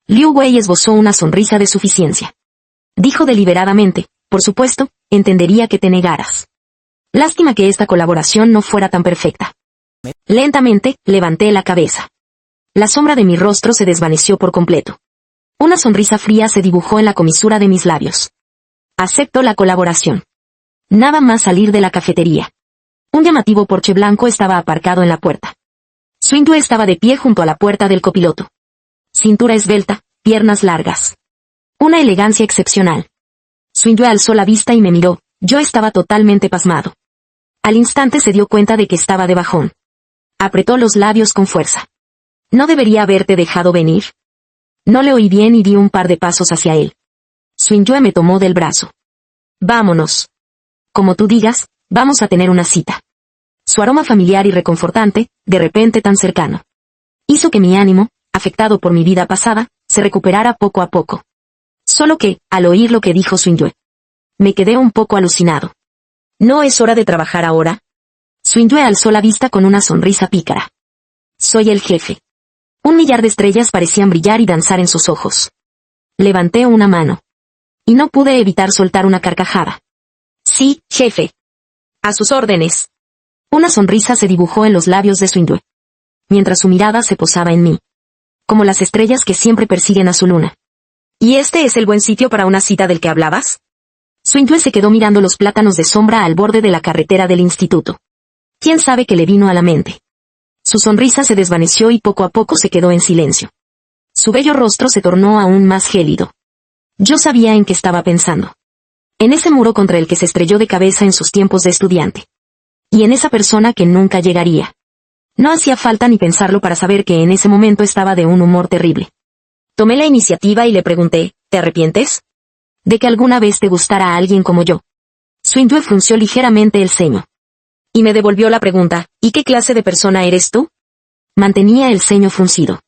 Liu Wei esbozó una sonrisa de suficiencia. Dijo deliberadamente, por supuesto, entendería que te negaras. Lástima que esta colaboración no fuera tan perfecta. Lentamente, levanté la cabeza. La sombra de mi rostro se desvaneció por completo. Una sonrisa fría se dibujó en la comisura de mis labios. Acepto la colaboración. Nada más salir de la cafetería. Un llamativo Porsche blanco estaba aparcado en la puerta. Swingyue estaba de pie junto a la puerta del copiloto. Cintura esbelta, piernas largas. Una elegancia excepcional. Swingyue alzó la vista y me miró. Yo estaba totalmente pasmado. Al instante se dio cuenta de que estaba de bajón. Apretó los labios con fuerza. ¿No debería haberte dejado venir? No le oí bien y di un par de pasos hacia él. Swingyue me tomó del brazo. Vámonos. Como tú digas, vamos a tener una cita. Su aroma familiar y reconfortante, de repente tan cercano, hizo que mi ánimo, afectado por mi vida pasada, se recuperara poco a poco. Solo que, al oír lo que dijo Swingyue, me quedé un poco alucinado. ¿No es hora de trabajar ahora? Swingyue alzó la vista con una sonrisa pícara. Soy el jefe. Un millar de estrellas parecían brillar y danzar en sus ojos. Levanté una mano. Y no pude evitar soltar una carcajada. Sí, jefe. A sus órdenes. Una sonrisa se dibujó en los labios de Swindue, mientras su mirada se posaba en mí, como las estrellas que siempre persiguen a su luna. ¿Y este es el buen sitio para una cita del que hablabas? Swindue se quedó mirando los plátanos de sombra al borde de la carretera del instituto. ¿Quién sabe qué le vino a la mente? Su sonrisa se desvaneció y poco a poco se quedó en silencio. Su bello rostro se tornó aún más gélido. Yo sabía en qué estaba pensando. En ese muro contra el que se estrelló de cabeza en sus tiempos de estudiante. Y en esa persona que nunca llegaría. No hacía falta ni pensarlo para saber que en ese momento estaba de un humor terrible. Tomé la iniciativa y le pregunté, ¿te arrepientes? ¿De que alguna vez te gustara a alguien como yo? Swindue frunció ligeramente el ceño. Y me devolvió la pregunta, ¿y qué clase de persona eres tú? Mantenía el ceño fruncido,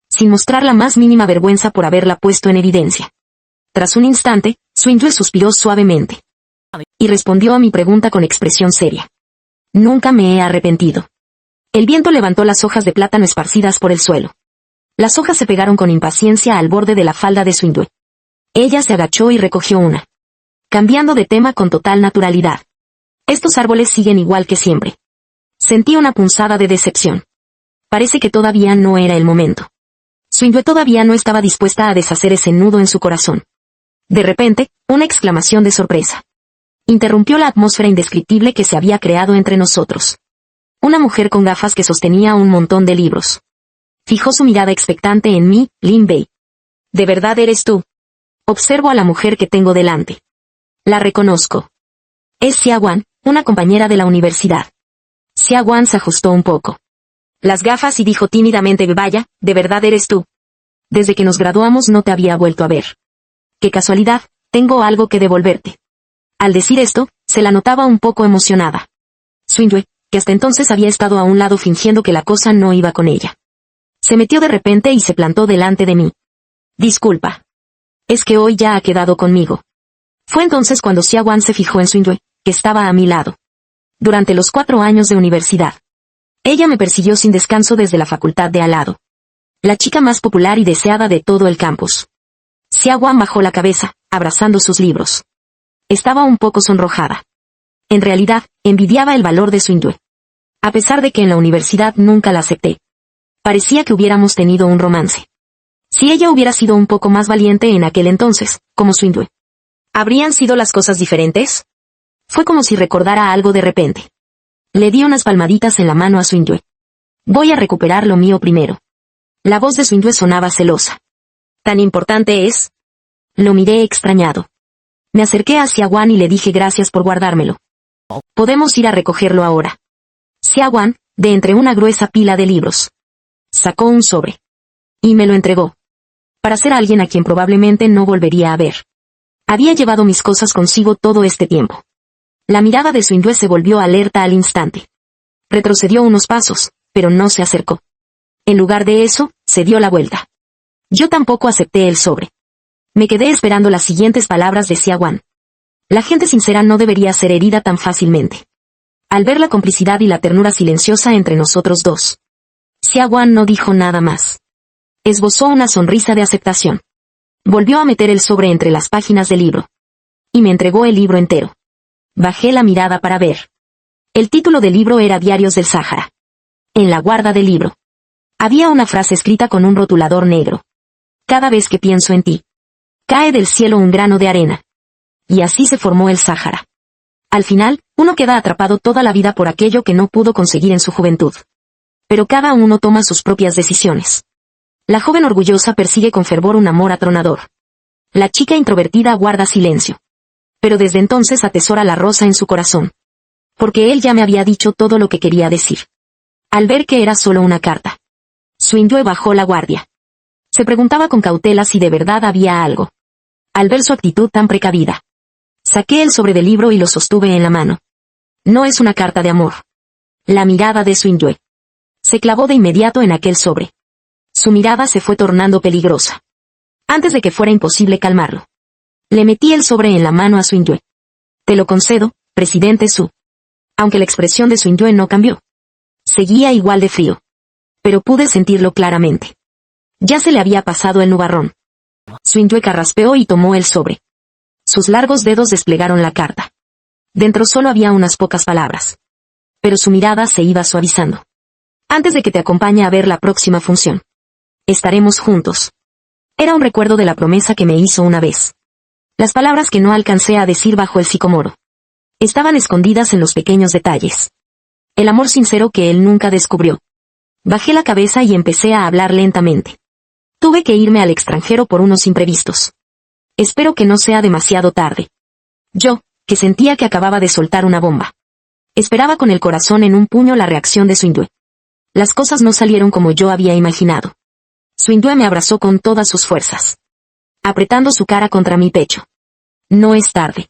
sin mostrar la más mínima vergüenza por haberla puesto en evidencia. Tras un instante, Swindue suspiró suavemente. Y respondió a mi pregunta con expresión seria. Nunca me he arrepentido. El viento levantó las hojas de plátano esparcidas por el suelo. Las hojas se pegaron con impaciencia al borde de la falda de Swindue. Ella se agachó y recogió una. Cambiando de tema con total naturalidad. Estos árboles siguen igual que siempre. Sentí una punzada de decepción. Parece que todavía no era el momento. Swindue todavía no estaba dispuesta a deshacer ese nudo en su corazón. De repente, una exclamación de sorpresa interrumpió la atmósfera indescriptible que se había creado entre nosotros. Una mujer con gafas que sostenía un montón de libros. Fijó su mirada expectante en mí, Lin Bei. ¿De verdad eres tú? Observo a la mujer que tengo delante. La reconozco. Es Xia Wan, una compañera de la universidad. Xia Wan se ajustó un poco las gafas y dijo tímidamente, vaya, ¿de verdad eres tú? Desde que nos graduamos no te había vuelto a ver. Qué casualidad, tengo algo que devolverte. Al decir esto, se la notaba un poco emocionada. Swindue, que hasta entonces había estado a un lado fingiendo que la cosa no iba con ella, se metió de repente y se plantó delante de mí. Disculpa. Es que hoy ya ha quedado conmigo. Fue entonces cuando Xia Wan se fijó en Swindue, que estaba a mi lado. Durante los 4 años de universidad. Ella me persiguió sin descanso desde la facultad de al lado. La chica más popular y deseada de todo el campus. Xia Wan bajó la cabeza, abrazando sus libros. Estaba un poco sonrojada. En realidad, envidiaba el valor de Swindue. A pesar de que en la universidad nunca la acepté. Parecía que hubiéramos tenido un romance. Si ella hubiera sido un poco más valiente en aquel entonces, como Swindue. ¿Habrían sido las cosas diferentes? Fue como si recordara algo de repente. Le di unas palmaditas en la mano a Swindue. Voy a recuperar lo mío primero. La voz de Swindue sonaba celosa. ¿Tan importante es? Lo miré extrañado. Me acerqué a Xia Wan y le dije gracias por guardármelo. Podemos ir a recogerlo ahora. Xia Wan, de entre una gruesa pila de libros, sacó un sobre. Y me lo entregó. Para ser alguien a quien probablemente no volvería a ver. Había llevado mis cosas consigo todo este tiempo. La mirada de Swindue se volvió alerta al instante. Retrocedió unos pasos, pero no se acercó. En lugar de eso, se dio la vuelta. Yo tampoco acepté el sobre. Me quedé esperando las siguientes palabras de Xia Wan. La gente sincera no debería ser herida tan fácilmente. Al ver la complicidad y la ternura silenciosa entre nosotros dos, Xia Wan no dijo nada más. Esbozó una sonrisa de aceptación. Volvió a meter el sobre entre las páginas del libro. Y me entregó el libro entero. Bajé la mirada para ver. El título del libro era Diarios del Sáhara. En la guarda del libro había una frase escrita con un rotulador negro. Cada vez que pienso en ti, cae del cielo un grano de arena. Y así se formó el Sáhara. Al final, uno queda atrapado toda la vida por aquello que no pudo conseguir en su juventud. Pero cada uno toma sus propias decisiones. La joven orgullosa persigue con fervor un amor atronador. La chica introvertida guarda silencio. Pero desde entonces atesora la rosa en su corazón. Porque él ya me había dicho todo lo que quería decir. Al ver que era solo una carta, Swindue bajó la guardia. Se preguntaba con cautela si de verdad había algo. Al ver su actitud tan precavida, saqué el sobre del libro y lo sostuve en la mano. No es una carta de amor. La mirada de Swindue se clavó de inmediato en aquel sobre. Su mirada se fue tornando peligrosa. Antes de que fuera imposible calmarlo, le metí el sobre en la mano a Swindue. Te lo concedo, presidente Su. Aunque la expresión de Swindue no cambió. Seguía igual de frío. Pero pude sentirlo claramente. Ya se le había pasado el nubarrón. Swindue carraspeó y tomó el sobre. Sus largos dedos desplegaron la carta. Dentro solo había unas pocas palabras. Pero su mirada se iba suavizando. Antes de que te acompañe a ver la próxima función. Estaremos juntos. Era un recuerdo de la promesa que me hizo una vez. Las palabras que no alcancé a decir bajo el sicomoro. Estaban escondidas en los pequeños detalles. El amor sincero que él nunca descubrió. Bajé la cabeza y empecé a hablar lentamente. Tuve que irme al extranjero por unos imprevistos. Espero que no sea demasiado tarde. Yo, que sentía que acababa de soltar una bomba. Esperaba con el corazón en un puño la reacción de Swindue. Las cosas no salieron como yo había imaginado. Swindue me abrazó con todas sus fuerzas, apretando su cara contra mi pecho. No es tarde.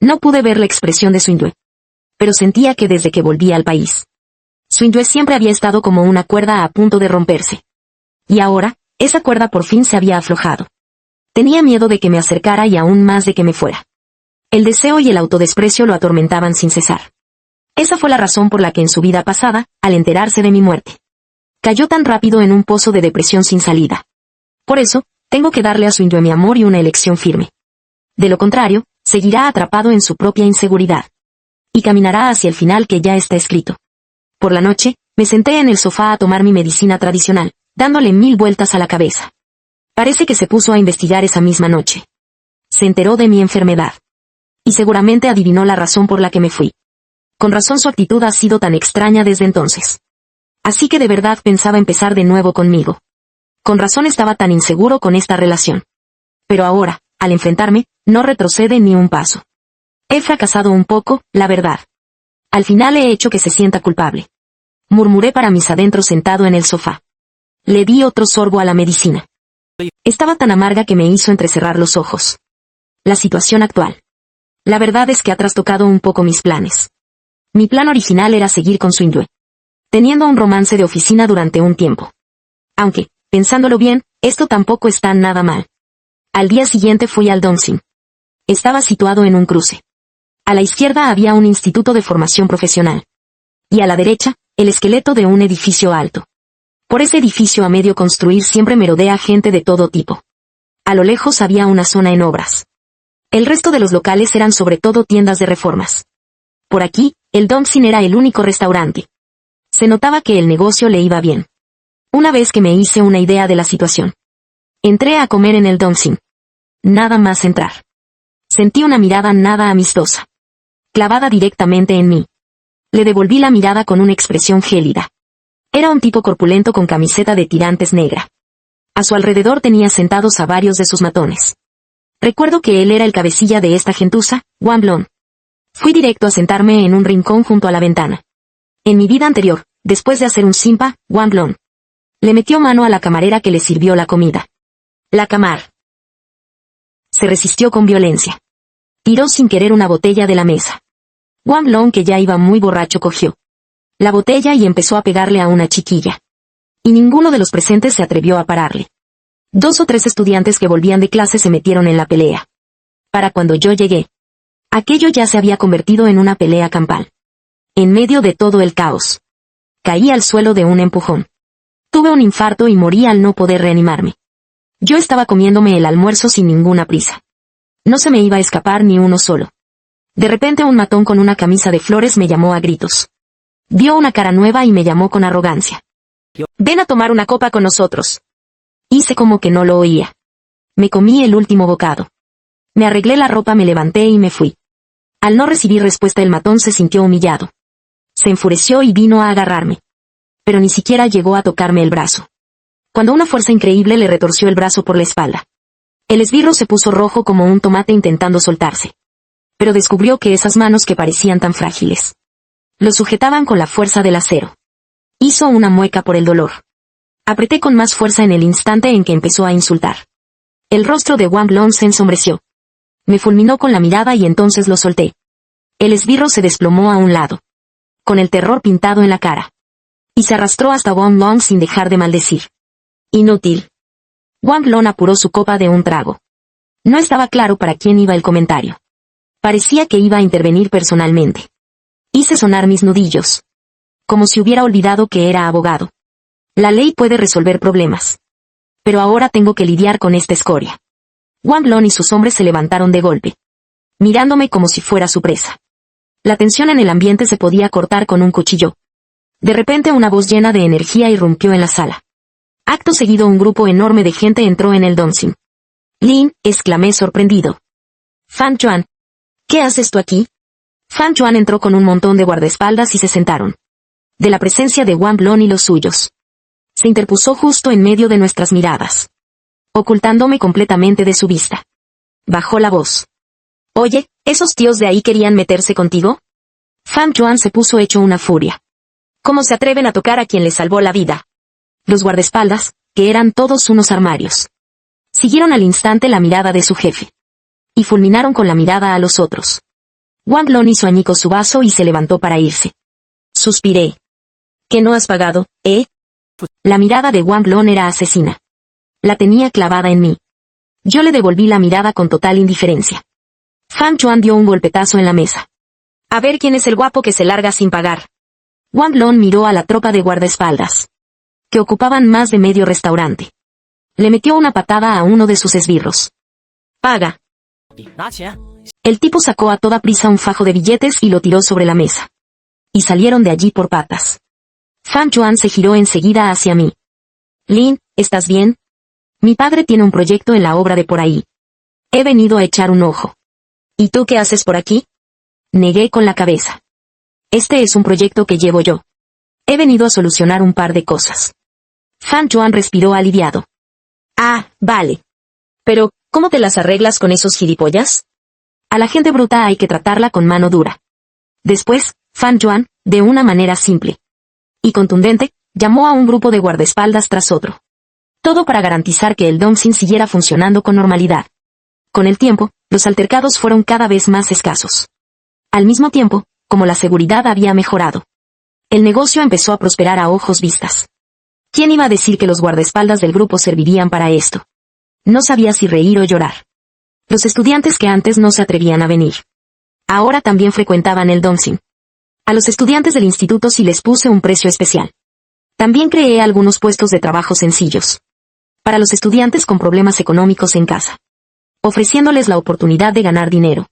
No pude ver la expresión de Swindue, pero sentía que desde que volví al país, Swindue siempre había estado como una cuerda a punto de romperse. Y ahora, esa cuerda por fin se había aflojado. Tenía miedo de que me acercara y aún más de que me fuera. El deseo y el autodesprecio lo atormentaban sin cesar. Esa fue la razón por la que en su vida pasada, al enterarse de mi muerte, cayó tan rápido en un pozo de depresión sin salida. Por eso, tengo que darle a Swindue mi amor y una elección firme. De lo contrario, seguirá atrapado en su propia inseguridad. Y caminará hacia el final que ya está escrito. Por la noche, me senté en el sofá a tomar mi medicina tradicional, dándole 1000 vueltas a la cabeza. Parece que se puso a investigar esa misma noche. Se enteró de mi enfermedad. Y seguramente adivinó la razón por la que me fui. Con razón su actitud ha sido tan extraña desde entonces. Así que de verdad pensaba empezar de nuevo conmigo. Con razón estaba tan inseguro con esta relación. Pero ahora, al enfrentarme, no retrocede ni un paso. He fracasado un poco, la verdad. Al final he hecho que se sienta culpable. Murmuré para mis adentros sentado en el sofá. Le di otro sorbo a la medicina. Estaba tan amarga que me hizo entrecerrar los ojos. La situación actual. La verdad es que ha trastocado un poco mis planes. Mi plan original era seguir con Swindue, teniendo un romance de oficina durante un tiempo. Aunque, pensándolo bien, esto tampoco está nada mal. Al día siguiente fui al Dongsin. Estaba situado en un cruce. A la izquierda había un instituto de formación profesional. Y a la derecha, el esqueleto de un edificio alto. Por ese edificio a medio construir siempre merodea gente de todo tipo. A lo lejos había una zona en obras. El resto de los locales eran sobre todo tiendas de reformas. Por aquí, el Dongsin era el único restaurante. Se notaba que el negocio le iba bien. Una vez que me hice una idea de la situación, entré a comer en el Dongsin. Nada más entrar. Sentí una mirada nada amistosa, clavada directamente en mí. Le devolví la mirada con una expresión gélida. Era un tipo corpulento con camiseta de tirantes negra. A su alrededor tenía sentados a varios de sus matones. Recuerdo que él era el cabecilla de esta gentuza, Wang Lon. Fui directo a sentarme en un rincón junto a la ventana. En mi vida anterior, después de hacer un simpa, Wang Lon le metió mano a la camarera que le sirvió la comida. La camar se resistió con violencia. Tiró sin querer una botella de la mesa. Wang Lon, que ya iba muy borracho, cogió la botella y empezó a pegarle a una chiquilla. Y ninguno de los presentes se atrevió a pararle. 2 o 3 estudiantes que volvían de clase se metieron en la pelea. Para cuando yo llegué, aquello ya se había convertido en una pelea campal. En medio de todo el caos, caí al suelo de un empujón. Tuve un infarto y morí al no poder reanimarme. Yo estaba comiéndome el almuerzo sin ninguna prisa. No se me iba a escapar ni uno solo. De repente un matón con una camisa de flores me llamó a gritos. Vio una cara nueva y me llamó con arrogancia. Ven a tomar una copa con nosotros. Hice como que no lo oía. Me comí el último bocado. Me arreglé la ropa, me levanté y me fui. Al no recibir respuesta el matón se sintió humillado. Se enfureció y vino a agarrarme. Pero ni siquiera llegó a tocarme el brazo. Cuando una fuerza increíble le retorció el brazo por la espalda. El esbirro se puso rojo como un tomate intentando soltarse. Pero descubrió que esas manos que parecían tan frágiles lo sujetaban con la fuerza del acero. Hizo una mueca por el dolor. Apreté con más fuerza en el instante en que empezó a insultar. El rostro de Wang Lon se ensombreció. Me fulminó con la mirada y entonces lo solté. El esbirro se desplomó a un lado, con el terror pintado en la cara. Y se arrastró hasta Wang Lon sin dejar de maldecir. Inútil. Wang Lon apuró su copa de un trago. No estaba claro para quién iba el comentario. Parecía que iba a intervenir personalmente. Hice sonar mis nudillos. Como si hubiera olvidado que era abogado. La ley puede resolver problemas. Pero ahora tengo que lidiar con esta escoria. Wang Lon y sus hombres se levantaron de golpe. mirándome como si fuera su presa. La tensión en el ambiente se podía cortar con un cuchillo. De repente una voz llena de energía irrumpió en la sala. Acto seguido un grupo enorme de gente entró en el Domsin. Lin, exclamé sorprendido. Fan Yuan, ¿qué haces tú aquí? Fan Yuan entró con un montón de guardaespaldas y se sentaron. De la presencia de Wang Lon y los suyos. Se interpuso justo en medio de nuestras miradas, ocultándome completamente de su vista. Bajó la voz. Oye, ¿esos tíos de ahí querían meterse contigo? Fan Yuan se puso hecho una furia. ¿Cómo se atreven a tocar a quien les salvó la vida? Los guardaespaldas, que eran todos unos armarios, siguieron al instante la mirada de su jefe. Y fulminaron con la mirada a los otros. Wang Lon hizo añicos su vaso y se levantó para irse. Suspiré. ¿Qué no has pagado, eh? La mirada de Wang Lon era asesina. La tenía clavada en mí. Yo le devolví la mirada con total indiferencia. Fan Yuan dio un golpetazo en la mesa. A ver quién es el guapo que se larga sin pagar. Wang Lon miró a la tropa de guardaespaldas, que ocupaban más de medio restaurante. Le metió una patada a uno de sus esbirros. Paga. El tipo sacó a toda prisa un fajo de billetes y lo tiró sobre la mesa. Y salieron de allí por patas. Fan Yuan se giró enseguida hacia mí. Lin, ¿estás bien? Mi padre tiene un proyecto en la obra de por ahí. He venido a echar un ojo. ¿Y tú qué haces por aquí? Negué con la cabeza. Este es un proyecto que llevo yo. He venido a solucionar un par de cosas. Fan Yuan respiró aliviado. Ah, vale. Pero, ¿cómo te las arreglas con esos gilipollas? A la gente bruta hay que tratarla con mano dura. Después, Fan Yuan, de una manera simple y contundente, llamó a un grupo de guardaespaldas tras otro. Todo para garantizar que el Domsin siguiera funcionando con normalidad. Con el tiempo, los altercados fueron cada vez más escasos. Al mismo tiempo, como la seguridad había mejorado, el negocio empezó a prosperar a ojos vistas. ¿Quién iba a decir que los guardaespaldas del grupo servirían para esto? No sabía si reír o llorar. Los estudiantes que antes no se atrevían a venir, ahora también frecuentaban el Domsin. A los estudiantes del instituto sí les puse un precio especial. También creé algunos puestos de trabajo sencillos para los estudiantes con problemas económicos en casa, ofreciéndoles la oportunidad de ganar dinero,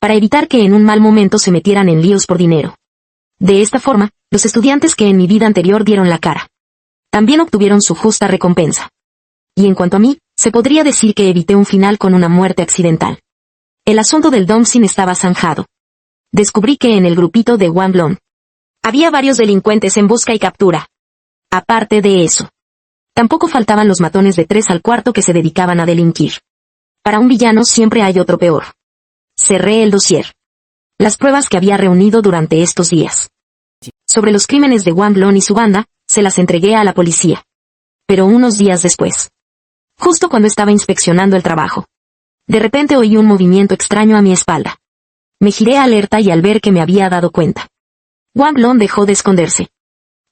para evitar que en un mal momento se metieran en líos por dinero. De esta forma, los estudiantes que en mi vida anterior dieron la cara, también obtuvieron su justa recompensa. Y en cuanto a mí, se podría decir que evité un final con una muerte accidental. El asunto del Domsin estaba zanjado. Descubrí que en el grupito de Wang Lon había varios delincuentes en busca y captura. Aparte de eso, tampoco faltaban los matones de 3 al cuarto que se dedicaban a delinquir. Para un villano siempre hay otro peor. Cerré el dossier. Las pruebas que había reunido durante estos días sobre los crímenes de Wang Lon y su banda, se las entregué a la policía. Pero unos días después, justo cuando estaba inspeccionando el trabajo, de repente oí un movimiento extraño a mi espalda. Me giré alerta y al ver que me había dado cuenta, Wang Lon dejó de esconderse.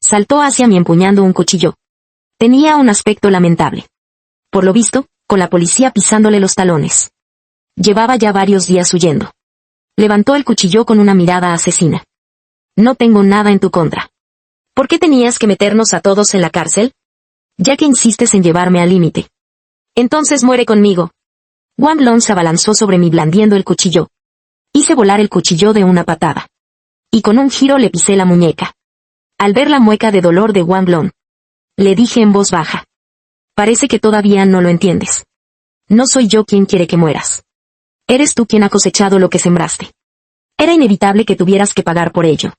Saltó hacia mí empuñando un cuchillo. Tenía un aspecto lamentable. Por lo visto, con la policía pisándole los talones. Llevaba ya varios días huyendo. Levantó el cuchillo con una mirada asesina. No tengo nada en tu contra. ¿Por qué tenías que meternos a todos en la cárcel? Ya que insistes en llevarme al límite. Entonces muere conmigo. Wang Lon se abalanzó sobre mí blandiendo el cuchillo. Hice volar el cuchillo de una patada. Y con un giro le pisé la muñeca. Al ver la mueca de dolor de Wang Lon, le dije en voz baja. Parece que todavía no lo entiendes. No soy yo quien quiere que mueras. Eres tú quien ha cosechado lo que sembraste. Era inevitable que tuvieras que pagar por ello.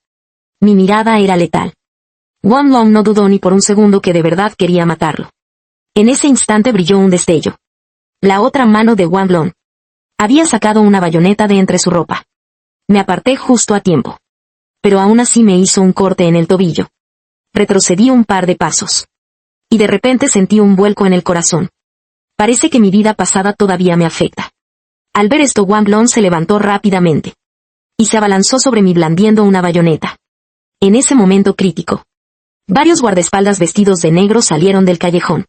Mi mirada era letal. Wang Lon no dudó ni por un segundo que de verdad quería matarlo. En ese instante brilló un destello. La otra mano de Wang Lon había sacado una bayoneta de entre su ropa. Me aparté justo a tiempo. Pero aún así me hizo un corte en el tobillo. Retrocedí un par de pasos. Y de repente sentí un vuelco en el corazón. Parece que mi vida pasada todavía me afecta. Al ver esto Wang Lon se levantó rápidamente. Y se abalanzó sobre mí blandiendo una bayoneta. En ese momento crítico, varios guardaespaldas vestidos de negro salieron del callejón.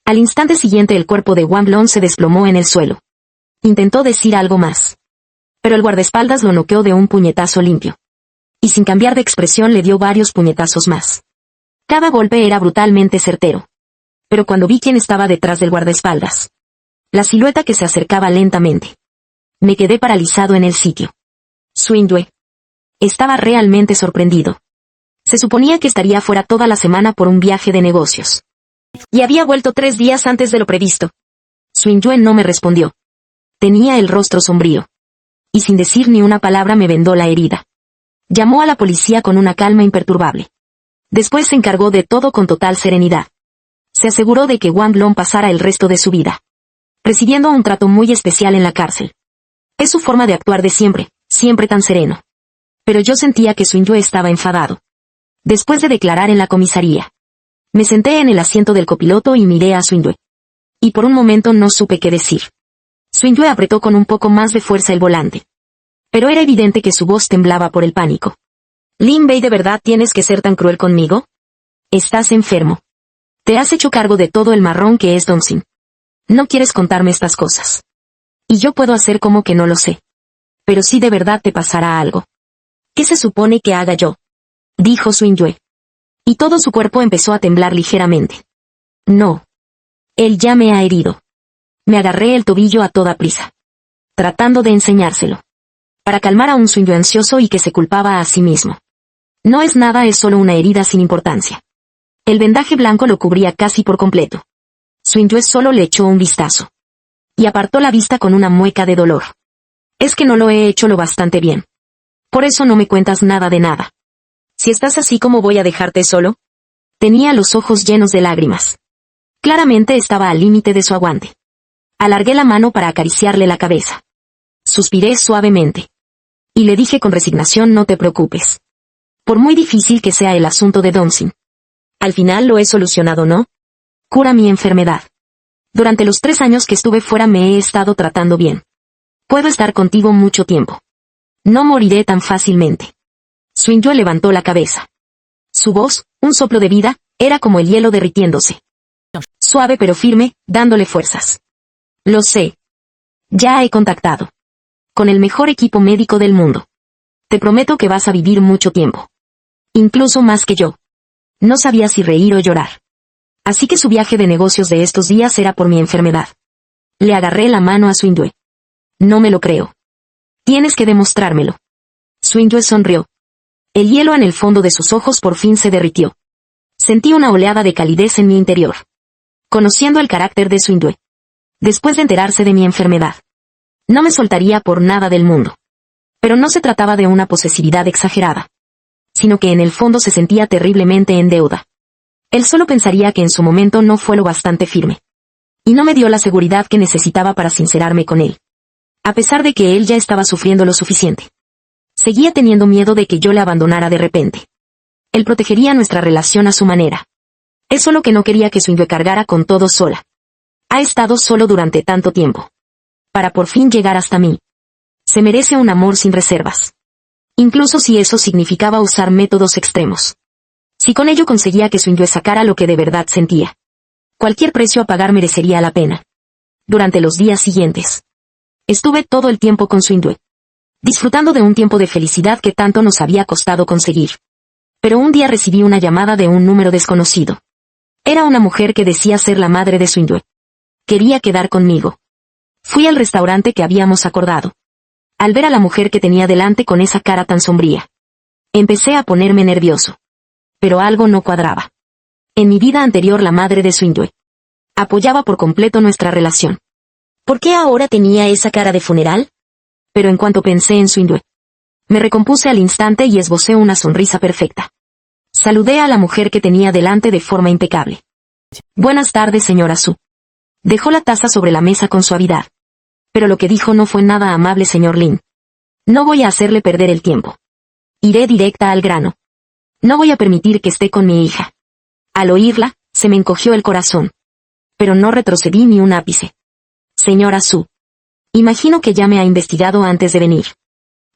Al instante siguiente el cuerpo de Wang Lon se desplomó en el suelo. Intentó decir algo más. Pero el guardaespaldas lo noqueó de un puñetazo limpio. Y sin cambiar de expresión le dio varios puñetazos más. Cada golpe era brutalmente certero. Pero cuando vi quién estaba detrás del guardaespaldas, la silueta que se acercaba lentamente, Me quedé paralizado en el sitio. Swingyue. Estaba realmente sorprendido. Se suponía que estaría fuera toda la semana por un viaje de negocios. Y había vuelto 3 días antes de lo previsto. Swingyue no me respondió. Tenía el rostro sombrío. Y sin decir ni una palabra me vendó la herida. Llamó a la policía con una calma imperturbable. Después se encargó de todo con total serenidad. Se aseguró de que Wang Long pasara el resto de su vida recibiendo un trato muy especial en la cárcel. Es su forma de actuar de siempre, siempre tan sereno. Pero yo sentía que Swingyue estaba enfadado. Después de declarar en la comisaría, me senté en el asiento del copiloto y miré a Swingyue. Y por un momento no supe qué decir. Swingyue apretó con un poco más de fuerza el volante. Pero era evidente que su voz temblaba por el pánico. Lin Bei, ¿de verdad tienes que ser tan cruel conmigo? Estás enfermo. Te has hecho cargo de todo el marrón que es Dongxing. No quieres contarme estas cosas. Y yo puedo hacer como que no lo sé. Pero si de verdad te pasará algo. ¿Qué se supone que haga yo? Dijo Swingyue. Y todo su cuerpo empezó a temblar ligeramente. No. Él ya me ha herido. Me agarré el tobillo a toda prisa. Tratando de enseñárselo. Para calmar a un Swingyue ansioso y que se culpaba a sí mismo. No es nada, es solo una herida sin importancia. El vendaje blanco lo cubría casi por completo. Swingyue solo le echó un vistazo. Y apartó la vista con una mueca de dolor. Es que no lo he hecho lo bastante bien. Por eso no me cuentas nada de nada. Si estás así, ¿cómo voy a dejarte solo? Tenía los ojos llenos de lágrimas. Claramente estaba al límite de su aguante. Alargué la mano para acariciarle la cabeza. Suspiré suavemente. Y le dije con resignación: no te preocupes. Por muy difícil que sea el asunto de Dongxing. Al final lo he solucionado, ¿no? Cura mi enfermedad. Durante los 3 años que estuve fuera me he estado tratando bien. Puedo estar contigo mucho tiempo. No moriré tan fácilmente. Swingyue levantó la cabeza. Su voz, un soplo de vida, era como el hielo derritiéndose. Suave pero firme, dándole fuerzas. Lo sé. Ya he contactado con el mejor equipo médico del mundo. Te prometo que vas a vivir mucho tiempo. Incluso más que yo. No sabía si reír o llorar. Así que su viaje de negocios de estos días era por mi enfermedad. Le agarré la mano a Swingyue. No me lo creo. Tienes que demostrármelo. Swingyue sonrió. El hielo en el fondo de sus ojos por fin se derritió. Sentí una oleada de calidez en mi interior. Conociendo el carácter de Swingyue. Después de enterarse de mi enfermedad. No me soltaría por nada del mundo. Pero no se trataba de una posesividad exagerada. Sino que en el fondo se sentía terriblemente en deuda. Él solo pensaría que en su momento no fue lo bastante firme. Y no me dio la seguridad que necesitaba para sincerarme con él. A pesar de que él ya estaba sufriendo lo suficiente. Seguía teniendo miedo de que yo le abandonara de repente. Él protegería nuestra relación a su manera. Es solo que no quería que Swingyue cargara con todo sola. Ha estado solo durante tanto tiempo. Para por fin llegar hasta mí. Se merece un amor sin reservas. Incluso si eso significaba usar métodos extremos. Si con ello conseguía que Swingyue sacara lo que de verdad sentía. Cualquier precio a pagar merecería la pena. Durante los días siguientes. Estuve todo el tiempo con Swingyue. Disfrutando de un tiempo de felicidad que tanto nos había costado conseguir. Pero un día recibí una llamada de un número desconocido. Era una mujer que decía ser la madre de Swingyue. Quería quedar conmigo. Fui al restaurante que habíamos acordado. Al ver a la mujer que tenía delante con esa cara tan sombría. Empecé a ponerme nervioso. Pero algo no cuadraba. En mi vida anterior la madre de Swingyue apoyaba por completo nuestra relación. ¿Por qué ahora tenía esa cara de funeral? Pero en cuanto pensé en Swingyue, me recompuse al instante y esbocé una sonrisa perfecta. Saludé a la mujer que tenía delante de forma impecable. Buenas tardes, señora Su. Dejó la taza sobre la mesa con suavidad. Pero lo que dijo no fue nada amable, señor Lin. No voy a hacerle perder el tiempo. Iré directa al grano. No voy a permitir que esté con mi hija. Al oírla, se me encogió el corazón. Pero no retrocedí ni un ápice. Señora Su. Imagino que ya me ha investigado antes de venir.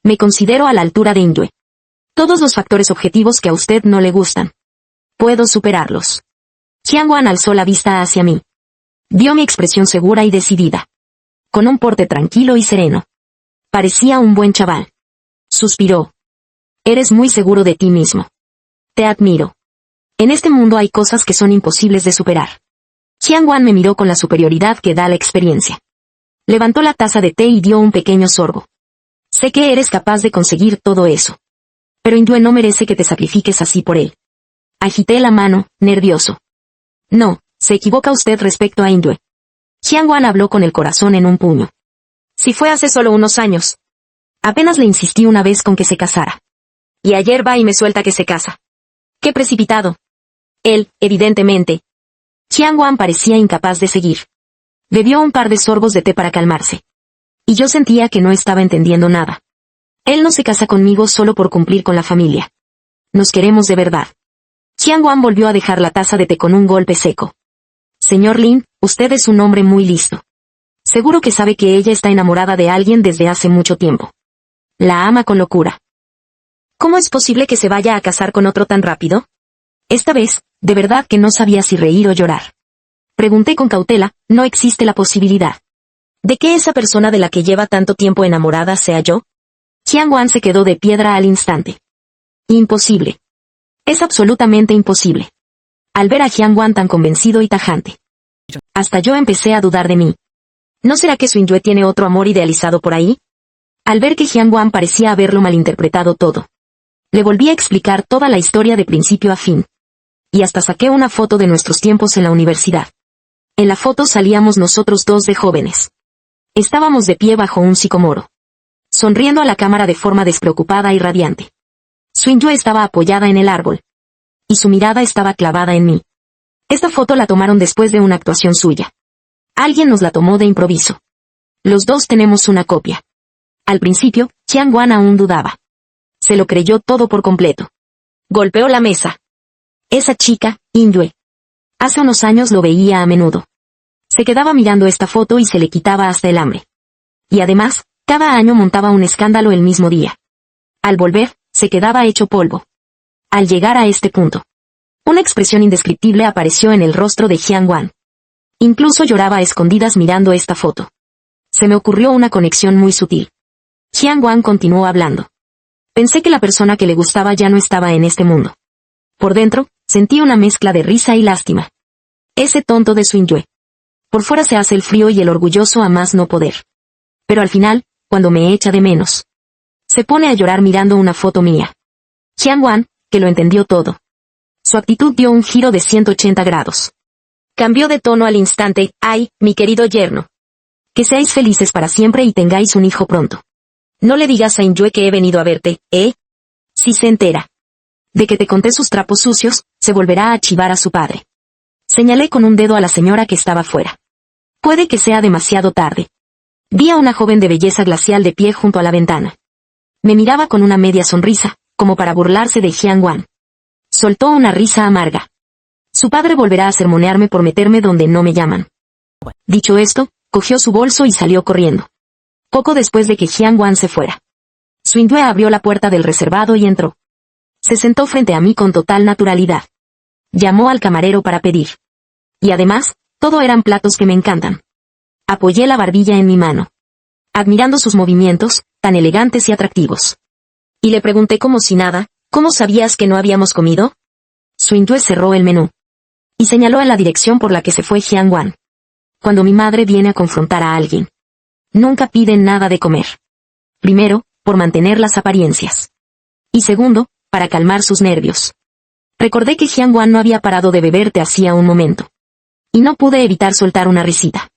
Me considero a la altura de Swingyue. Todos los factores objetivos que a usted no le gustan. Puedo superarlos. Qianguan alzó la vista hacia mí. Vio mi expresión segura y decidida. Con un porte tranquilo y sereno. Parecía un buen chaval. Suspiró. Eres muy seguro de ti mismo. Te admiro. En este mundo hay cosas que son imposibles de superar. Qianguan me miró con la superioridad que da la experiencia. Levantó la taza de té y dio un pequeño sorbo. Sé que eres capaz de conseguir todo eso. Pero Indue no merece que te sacrifiques así por él. Agité la mano, nervioso. No, se equivoca usted respecto a Indue. Hyangwan habló con el corazón en un puño. Si fue hace solo unos años. Apenas le insistí una vez con que se casara. Y ayer va y me suelta que se casa. ¡Qué precipitado! Él, evidentemente. Hyangwan parecía incapaz de seguir. Bebió un par de sorbos de té para calmarse. Y yo sentía que no estaba entendiendo nada. Él no se casa conmigo solo por cumplir con la familia. Nos queremos de verdad. Hyangwan volvió a dejar la taza de té con un golpe seco. Señor Lin, usted es un hombre muy listo. Seguro que sabe que ella está enamorada de alguien desde hace mucho tiempo. La ama con locura. ¿Cómo es posible que se vaya a casar con otro tan rápido? Esta vez, de verdad que no sabía si reír o llorar. Pregunté con cautela, ¿no existe la posibilidad de que esa persona de la que lleva tanto tiempo enamorada sea yo? Hyangwan se quedó de piedra al instante. Imposible. Es absolutamente imposible. Al ver a Hyangwan tan convencido y tajante. Hasta yo empecé a dudar de mí. ¿No será que Swingyue tiene otro amor idealizado por ahí? Al ver que Hyangwan parecía haberlo malinterpretado todo. Le volví a explicar toda la historia de principio a fin. Y hasta saqué una foto de nuestros tiempos en la universidad. En la foto salíamos nosotros dos de jóvenes. Estábamos de pie bajo un sicomoro. Sonriendo a la cámara de forma despreocupada y radiante. Swingyue estaba apoyada en el árbol. Y su mirada estaba clavada en mí. Esta foto la tomaron después de una actuación suya. Alguien nos la tomó de improviso. Los dos tenemos una copia. Al principio, Hyangwan aún dudaba. Se lo creyó todo por completo. Golpeó la mesa. Esa chica, Indue. Hace unos años lo veía a menudo. Se quedaba mirando esta foto y se le quitaba hasta el hambre. Y además, cada año montaba un escándalo el mismo día. Al volver, se quedaba hecho polvo. Al llegar a este punto, una expresión indescriptible apareció en el rostro de Hyangwan. Incluso lloraba a escondidas mirando esta foto. Se me ocurrió una conexión muy sutil. Hyangwan continuó hablando. Pensé que la persona que le gustaba ya no estaba en este mundo. Por dentro, sentí una mezcla de risa y lástima. Ese tonto de Swingyue. Por fuera se hace el frío y el orgulloso a más no poder. Pero al final, cuando me echa de menos, se pone a llorar mirando una foto mía. Hyangwan, que lo entendió todo. Su actitud dio un giro de 180 grados. Cambió de tono al instante. Ay, mi querido yerno. Que seáis felices para siempre y tengáis un hijo pronto. No le digas a Indue que he venido a verte, ¿eh? Si se entera de que te conté sus trapos sucios, se volverá a chivar a su padre. Señalé con un dedo a la señora que estaba fuera. Puede que sea demasiado tarde. Vi a una joven de belleza glacial de pie junto a la ventana. Me miraba con una media sonrisa, como para burlarse de Hyangwan. Soltó una risa amarga. Su padre volverá a sermonearme por meterme donde no me llaman. Dicho esto, cogió su bolso y salió corriendo. Poco después de que Hyangwan se fuera, Swingyue abrió la puerta del reservado y entró. Se sentó frente a mí con total naturalidad. Llamó al camarero para pedir. Y además, todo eran platos que me encantan. Apoyé la barbilla en mi mano, admirando sus movimientos, tan elegantes y atractivos. Y le pregunté como si nada, ¿cómo sabías que no habíamos comido? Swingyue cerró el menú. Y señaló en la dirección por la que se fue Hyangwan. Cuando mi madre viene a confrontar a alguien, nunca piden nada de comer. Primero, por mantener las apariencias. Y segundo, para calmar sus nervios. Recordé que Hyangwan no había parado de beber té hacía un momento. Y no pude evitar soltar una risita.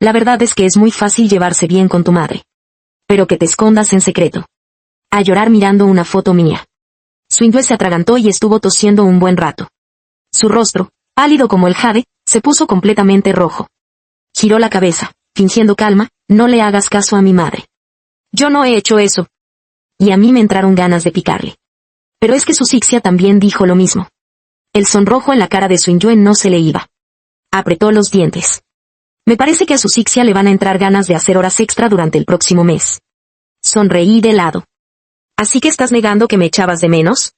La verdad es que es muy fácil llevarse bien con tu madre. Pero que te escondas en secreto. A llorar mirando una foto mía. Swingyue se atragantó y estuvo tosiendo un buen rato. Su rostro, pálido como el jade, se puso completamente rojo. Giró la cabeza, fingiendo calma. No le hagas caso a mi madre. Yo no he hecho eso. Y a mí me entraron ganas de picarle. Pero es que su Sixia también dijo lo mismo. El sonrojo en la cara de Swingyue no se le iba. Apretó los dientes. Me parece que a su Sixia le van a entrar ganas de hacer horas extra durante el próximo mes. Sonreí de lado. ¿Así que estás negando que me echabas de menos?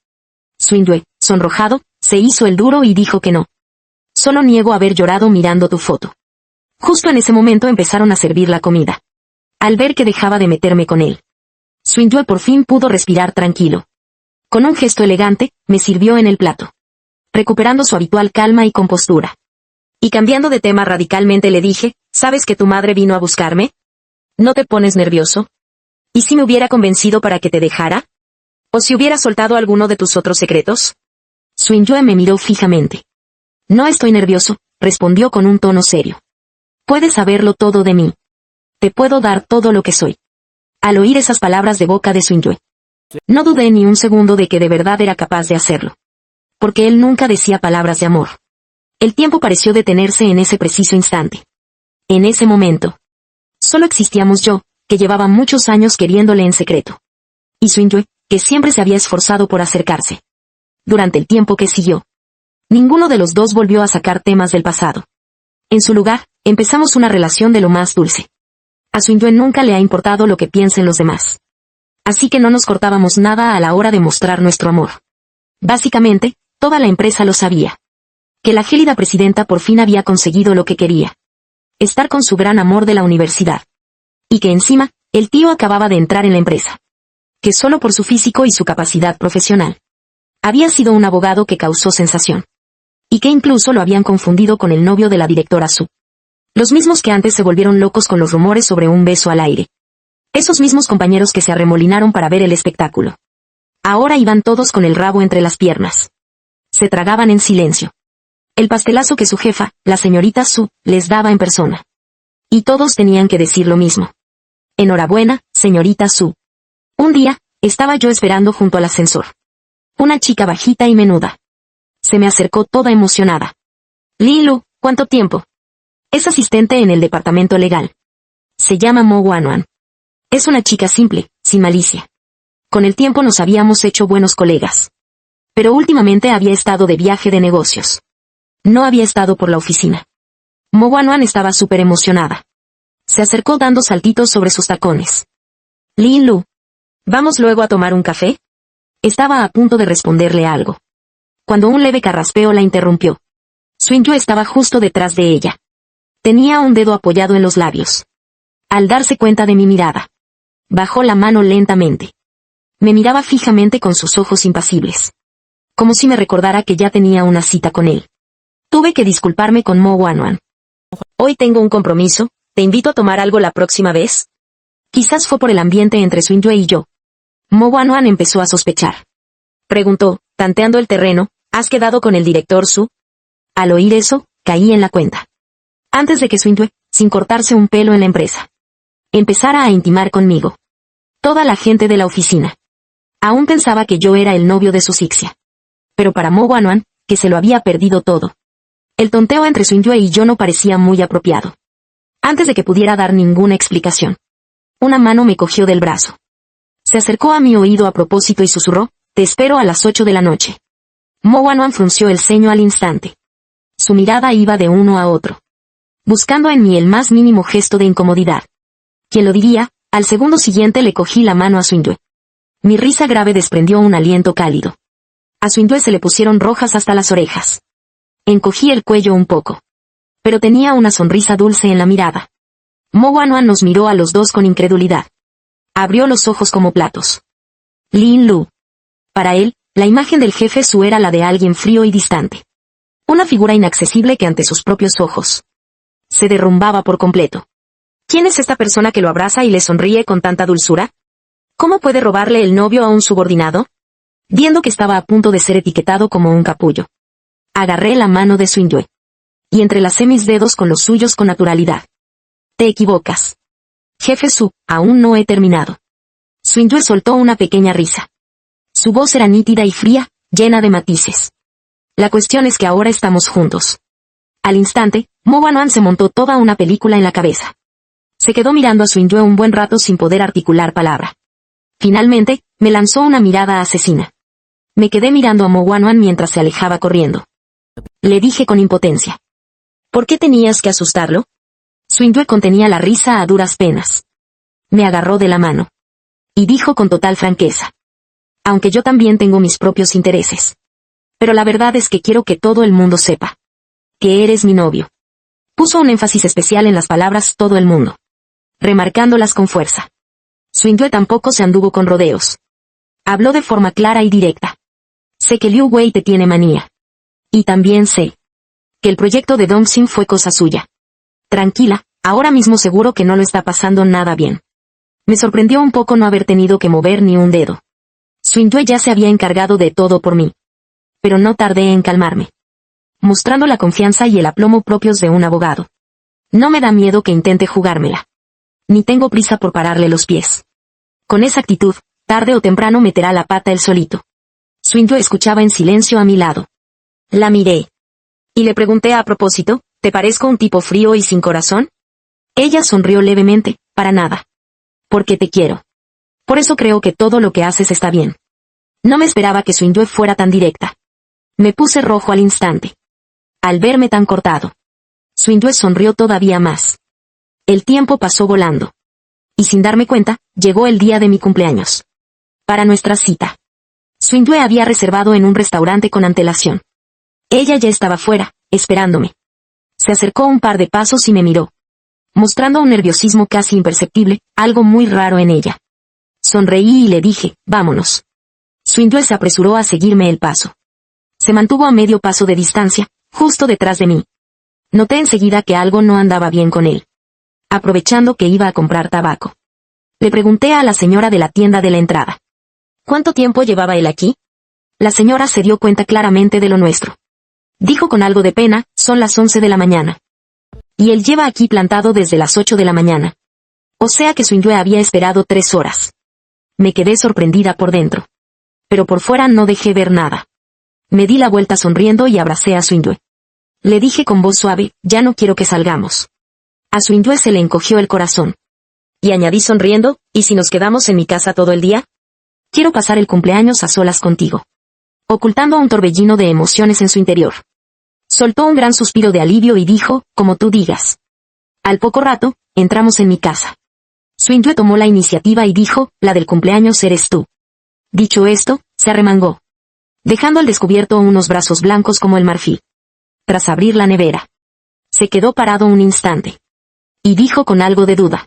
Swingyue, sonrojado, se hizo el duro y dijo que no. Solo niego haber llorado mirando tu foto. Justo en ese momento empezaron a servir la comida. Al ver que dejaba de meterme con él, Swingyue por fin pudo respirar tranquilo. Con un gesto elegante, me sirvió en el plato. Recuperando su habitual calma y compostura. Y cambiando de tema radicalmente le dije, ¿sabes que tu madre vino a buscarme? ¿No te pones nervioso? ¿Y si me hubiera convencido para que te dejara? ¿O si hubiera soltado alguno de tus otros secretos? Swingyue me miró fijamente. No estoy nervioso, respondió con un tono serio. Puedes saberlo todo de mí. Te puedo dar todo lo que soy. Al oír esas palabras de boca de Swingyue, no dudé ni un segundo de que de verdad era capaz de hacerlo. Porque él nunca decía palabras de amor. El tiempo pareció detenerse en ese preciso instante. En ese momento. Solo existíamos yo, que llevaba muchos años queriéndole en secreto. Y Swingyue, que siempre se había esforzado por acercarse. Durante el tiempo que siguió, ninguno de los dos volvió a sacar temas del pasado. En su lugar, empezamos una relación de lo más dulce. A Swingyue nunca le ha importado lo que piensen los demás. Así que no nos cortábamos nada a la hora de mostrar nuestro amor. Básicamente, toda la empresa lo sabía. Que la gélida presidenta por fin había conseguido lo que quería. Estar con su gran amor de la universidad. Y que encima, el tío acababa de entrar en la empresa. Que solo por su físico y su capacidad profesional. Había sido un abogado que causó sensación. Y que incluso lo habían confundido con el novio de la directora Su. Los mismos que antes se volvieron locos con los rumores sobre un beso al aire. Esos mismos compañeros que se arremolinaron para ver el espectáculo. Ahora iban todos con el rabo entre las piernas. Se tragaban en silencio. El pastelazo que su jefa, la señorita Su, les daba en persona. Y todos tenían que decir lo mismo. Enhorabuena, señorita Su. Un día, estaba yo esperando junto al ascensor. Una chica bajita y menuda. Se me acercó toda emocionada. Lilu, ¿cuánto tiempo? Es asistente en el departamento legal. Se llama Mo Wanwan. Es una chica simple, sin malicia. Con el tiempo nos habíamos hecho buenos colegas. Pero últimamente había estado de viaje de negocios. No había estado por la oficina. Mo Wanwan estaba súper emocionada. Se acercó dando saltitos sobre sus tacones. Lilu, ¿vamos luego a tomar un café? Estaba a punto de responderle algo. Cuando un leve carraspeo la interrumpió. Swingyue estaba justo detrás de ella. Tenía un dedo apoyado en los labios. Al darse cuenta de mi mirada, bajó la mano lentamente. Me miraba fijamente con sus ojos impasibles. Como si me recordara que ya tenía una cita con él. Tuve que disculparme con Mo Wanwan. Hoy tengo un compromiso, ¿te invito a tomar algo la próxima vez? Quizás fue por el ambiente entre Swingyue y yo. Mo Wanwan empezó a sospechar. Preguntó, tanteando el terreno, ¿has quedado con el director Su? Al oír eso, caí en la cuenta. Antes de que Swingyue, sin cortarse un pelo en la empresa, empezara a intimar conmigo. Toda la gente de la oficina. Aún pensaba que yo era el novio de su Sixia. Pero para Mo Wanwan, que se lo había perdido todo. El tonteo entre Swingyue y yo no parecía muy apropiado. Antes de que pudiera dar ninguna explicación, una mano me cogió del brazo. Se acercó a mi oído a propósito y susurró, te espero a las 8 de la noche. Mo Wanwan frunció el ceño al instante. Su mirada iba de uno a otro. Buscando en mí el más mínimo gesto de incomodidad. ¿Quién lo diría? Al segundo siguiente le cogí la mano a Swingyue. Mi risa grave desprendió un aliento cálido. A Swingyue se le pusieron rojas hasta las orejas. Encogí el cuello un poco. Pero tenía una sonrisa dulce en la mirada. Mo Wanwan nos miró a los dos con incredulidad. Abrió los ojos como platos. Lin Lu. Para él, la imagen del jefe Su era la de alguien frío y distante. Una figura inaccesible que ante sus propios ojos se derrumbaba por completo. ¿Quién es esta persona que lo abraza y le sonríe con tanta dulzura? ¿Cómo puede robarle el novio a un subordinado? Viendo que estaba a punto de ser etiquetado como un capullo. Agarré la mano de Swingyue. Y entrelacé mis dedos con los suyos con naturalidad. Te equivocas. Jefe Su, aún no he terminado. Swingyue soltó una pequeña risa. Su voz era nítida y fría, llena de matices. La cuestión es que ahora estamos juntos. Al instante, Mo Wanwan se montó toda una película en la cabeza. Se quedó mirando a Swingyue un buen rato sin poder articular palabra. Finalmente, me lanzó una mirada asesina. Me quedé mirando a Mo Wanwan mientras se alejaba corriendo. Le dije con impotencia. ¿Por qué tenías que asustarlo? Swingyue contenía la risa a duras penas. Me agarró de la mano. Y dijo con total franqueza. Aunque yo también tengo mis propios intereses. Pero la verdad es que quiero que todo el mundo sepa. Que eres mi novio. Puso un énfasis especial en las palabras todo el mundo. Remarcándolas con fuerza. Swingyue tampoco se anduvo con rodeos. Habló de forma clara y directa. Sé que Liu Wei te tiene manía. Y también sé que el proyecto de Dongxing fue cosa suya. Tranquila, Ahora mismo seguro que no lo está pasando nada bien. Me sorprendió un poco no haber tenido que mover ni un dedo. Swingyue ya se había encargado de todo por mí. Pero no tardé en calmarme. Mostrando la confianza y el aplomo propios de un abogado. No me da miedo que intente jugármela. Ni tengo prisa por pararle los pies. Con esa actitud, tarde o temprano meterá la pata él solito. Swingyue escuchaba en silencio a mi lado. La miré. Y le pregunté a propósito, ¿te parezco un tipo frío y sin corazón? Ella sonrió levemente, para nada. Porque te quiero. Por eso creo que todo lo que haces está bien. No me esperaba que Swingyue fuera tan directa. Me puse rojo al instante. Al verme tan cortado. Swingyue sonrió todavía más. El tiempo pasó volando. Y sin darme cuenta, llegó el día de mi cumpleaños. Para nuestra cita. Swingyue había reservado en un restaurante con antelación. Ella ya estaba fuera, esperándome. Se acercó un par de pasos y me miró. Mostrando un nerviosismo casi imperceptible, algo muy raro en ella. Sonreí y le dije, vámonos. Swingyue se apresuró a seguirme el paso. Se mantuvo a medio paso de distancia, justo detrás de mí. Noté enseguida que algo no andaba bien con él. Aprovechando que iba a comprar tabaco. Le pregunté a la señora de la tienda de la entrada. ¿Cuánto tiempo llevaba él aquí? La señora se dio cuenta claramente de lo nuestro. Dijo con algo de pena, son las 11 de la mañana. Y él lleva aquí plantado desde las 8 de la mañana. O sea que Swingyue había esperado 3 horas. Me quedé sorprendida por dentro. Pero por fuera no dejé ver nada. Me di la vuelta sonriendo y abracé a Swingyue. Le dije con voz suave, ya no quiero que salgamos. A Swingyue se le encogió el corazón. Y añadí sonriendo, ¿y si nos quedamos en mi casa todo el día? Quiero pasar el cumpleaños a solas contigo. Ocultando un torbellino de emociones en su interior. Soltó un gran suspiro de alivio y dijo, como tú digas. Al poco rato, entramos en mi casa. Swingyue tomó la iniciativa y dijo, la del cumpleaños eres tú. Dicho esto, se arremangó. Dejando al descubierto unos brazos blancos como el marfil. Tras abrir la nevera. Se quedó parado un instante. Y dijo con algo de duda.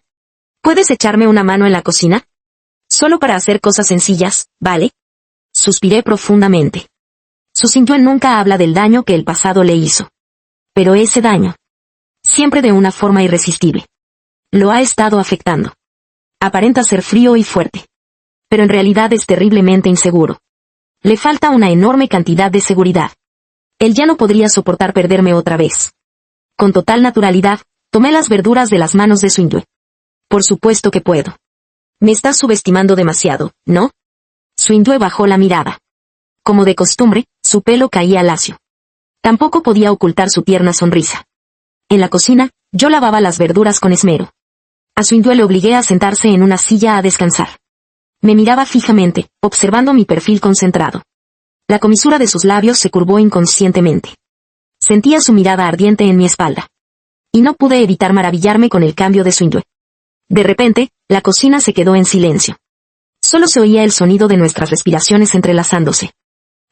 ¿Puedes echarme una mano en la cocina? Solo para hacer cosas sencillas, ¿vale? Suspiré profundamente. Su Swingyue nunca habla del daño que el pasado le hizo. Pero ese daño. Siempre de una forma irresistible. Lo ha estado afectando. Aparenta ser frío y fuerte. Pero en realidad es terriblemente inseguro. Le falta una enorme cantidad de seguridad. Él ya no podría soportar perderme otra vez. Con total naturalidad, tomé las verduras de las manos de Swingyue. Por supuesto que puedo. Me estás subestimando demasiado, ¿no? Swingyue bajó la mirada. Como de costumbre, su pelo caía lacio. Tampoco podía ocultar su tierna sonrisa. En la cocina, yo lavaba las verduras con esmero. A Swingyue le obligué a sentarse en una silla a descansar. Me miraba fijamente, observando mi perfil concentrado. La comisura de sus labios se curvó inconscientemente. Sentía su mirada ardiente en mi espalda. Y no pude evitar maravillarme con el cambio de Swingyue. De repente, la cocina se quedó en silencio. Solo se oía el sonido de nuestras respiraciones entrelazándose.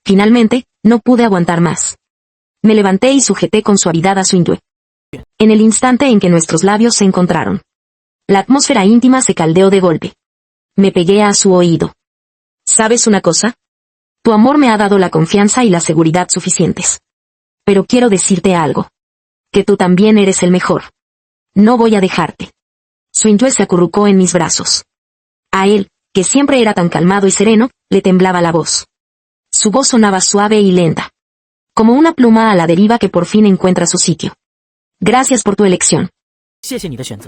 Finalmente, no pude aguantar más. Me levanté y sujeté con suavidad a Swingyue. En el instante en que nuestros labios se encontraron. La atmósfera íntima se caldeó de golpe. Me pegué a su oído. ¿Sabes una cosa? Tu amor me ha dado la confianza y la seguridad suficientes. Pero quiero decirte algo. Que tú también eres el mejor. No voy a dejarte. Swingyue se acurrucó en mis brazos. A él, que siempre era tan calmado y sereno, le temblaba la voz. Su voz sonaba suave y lenta. Como una pluma a la deriva que por fin encuentra su sitio. Gracias por tu elección. 谢谢你的选择。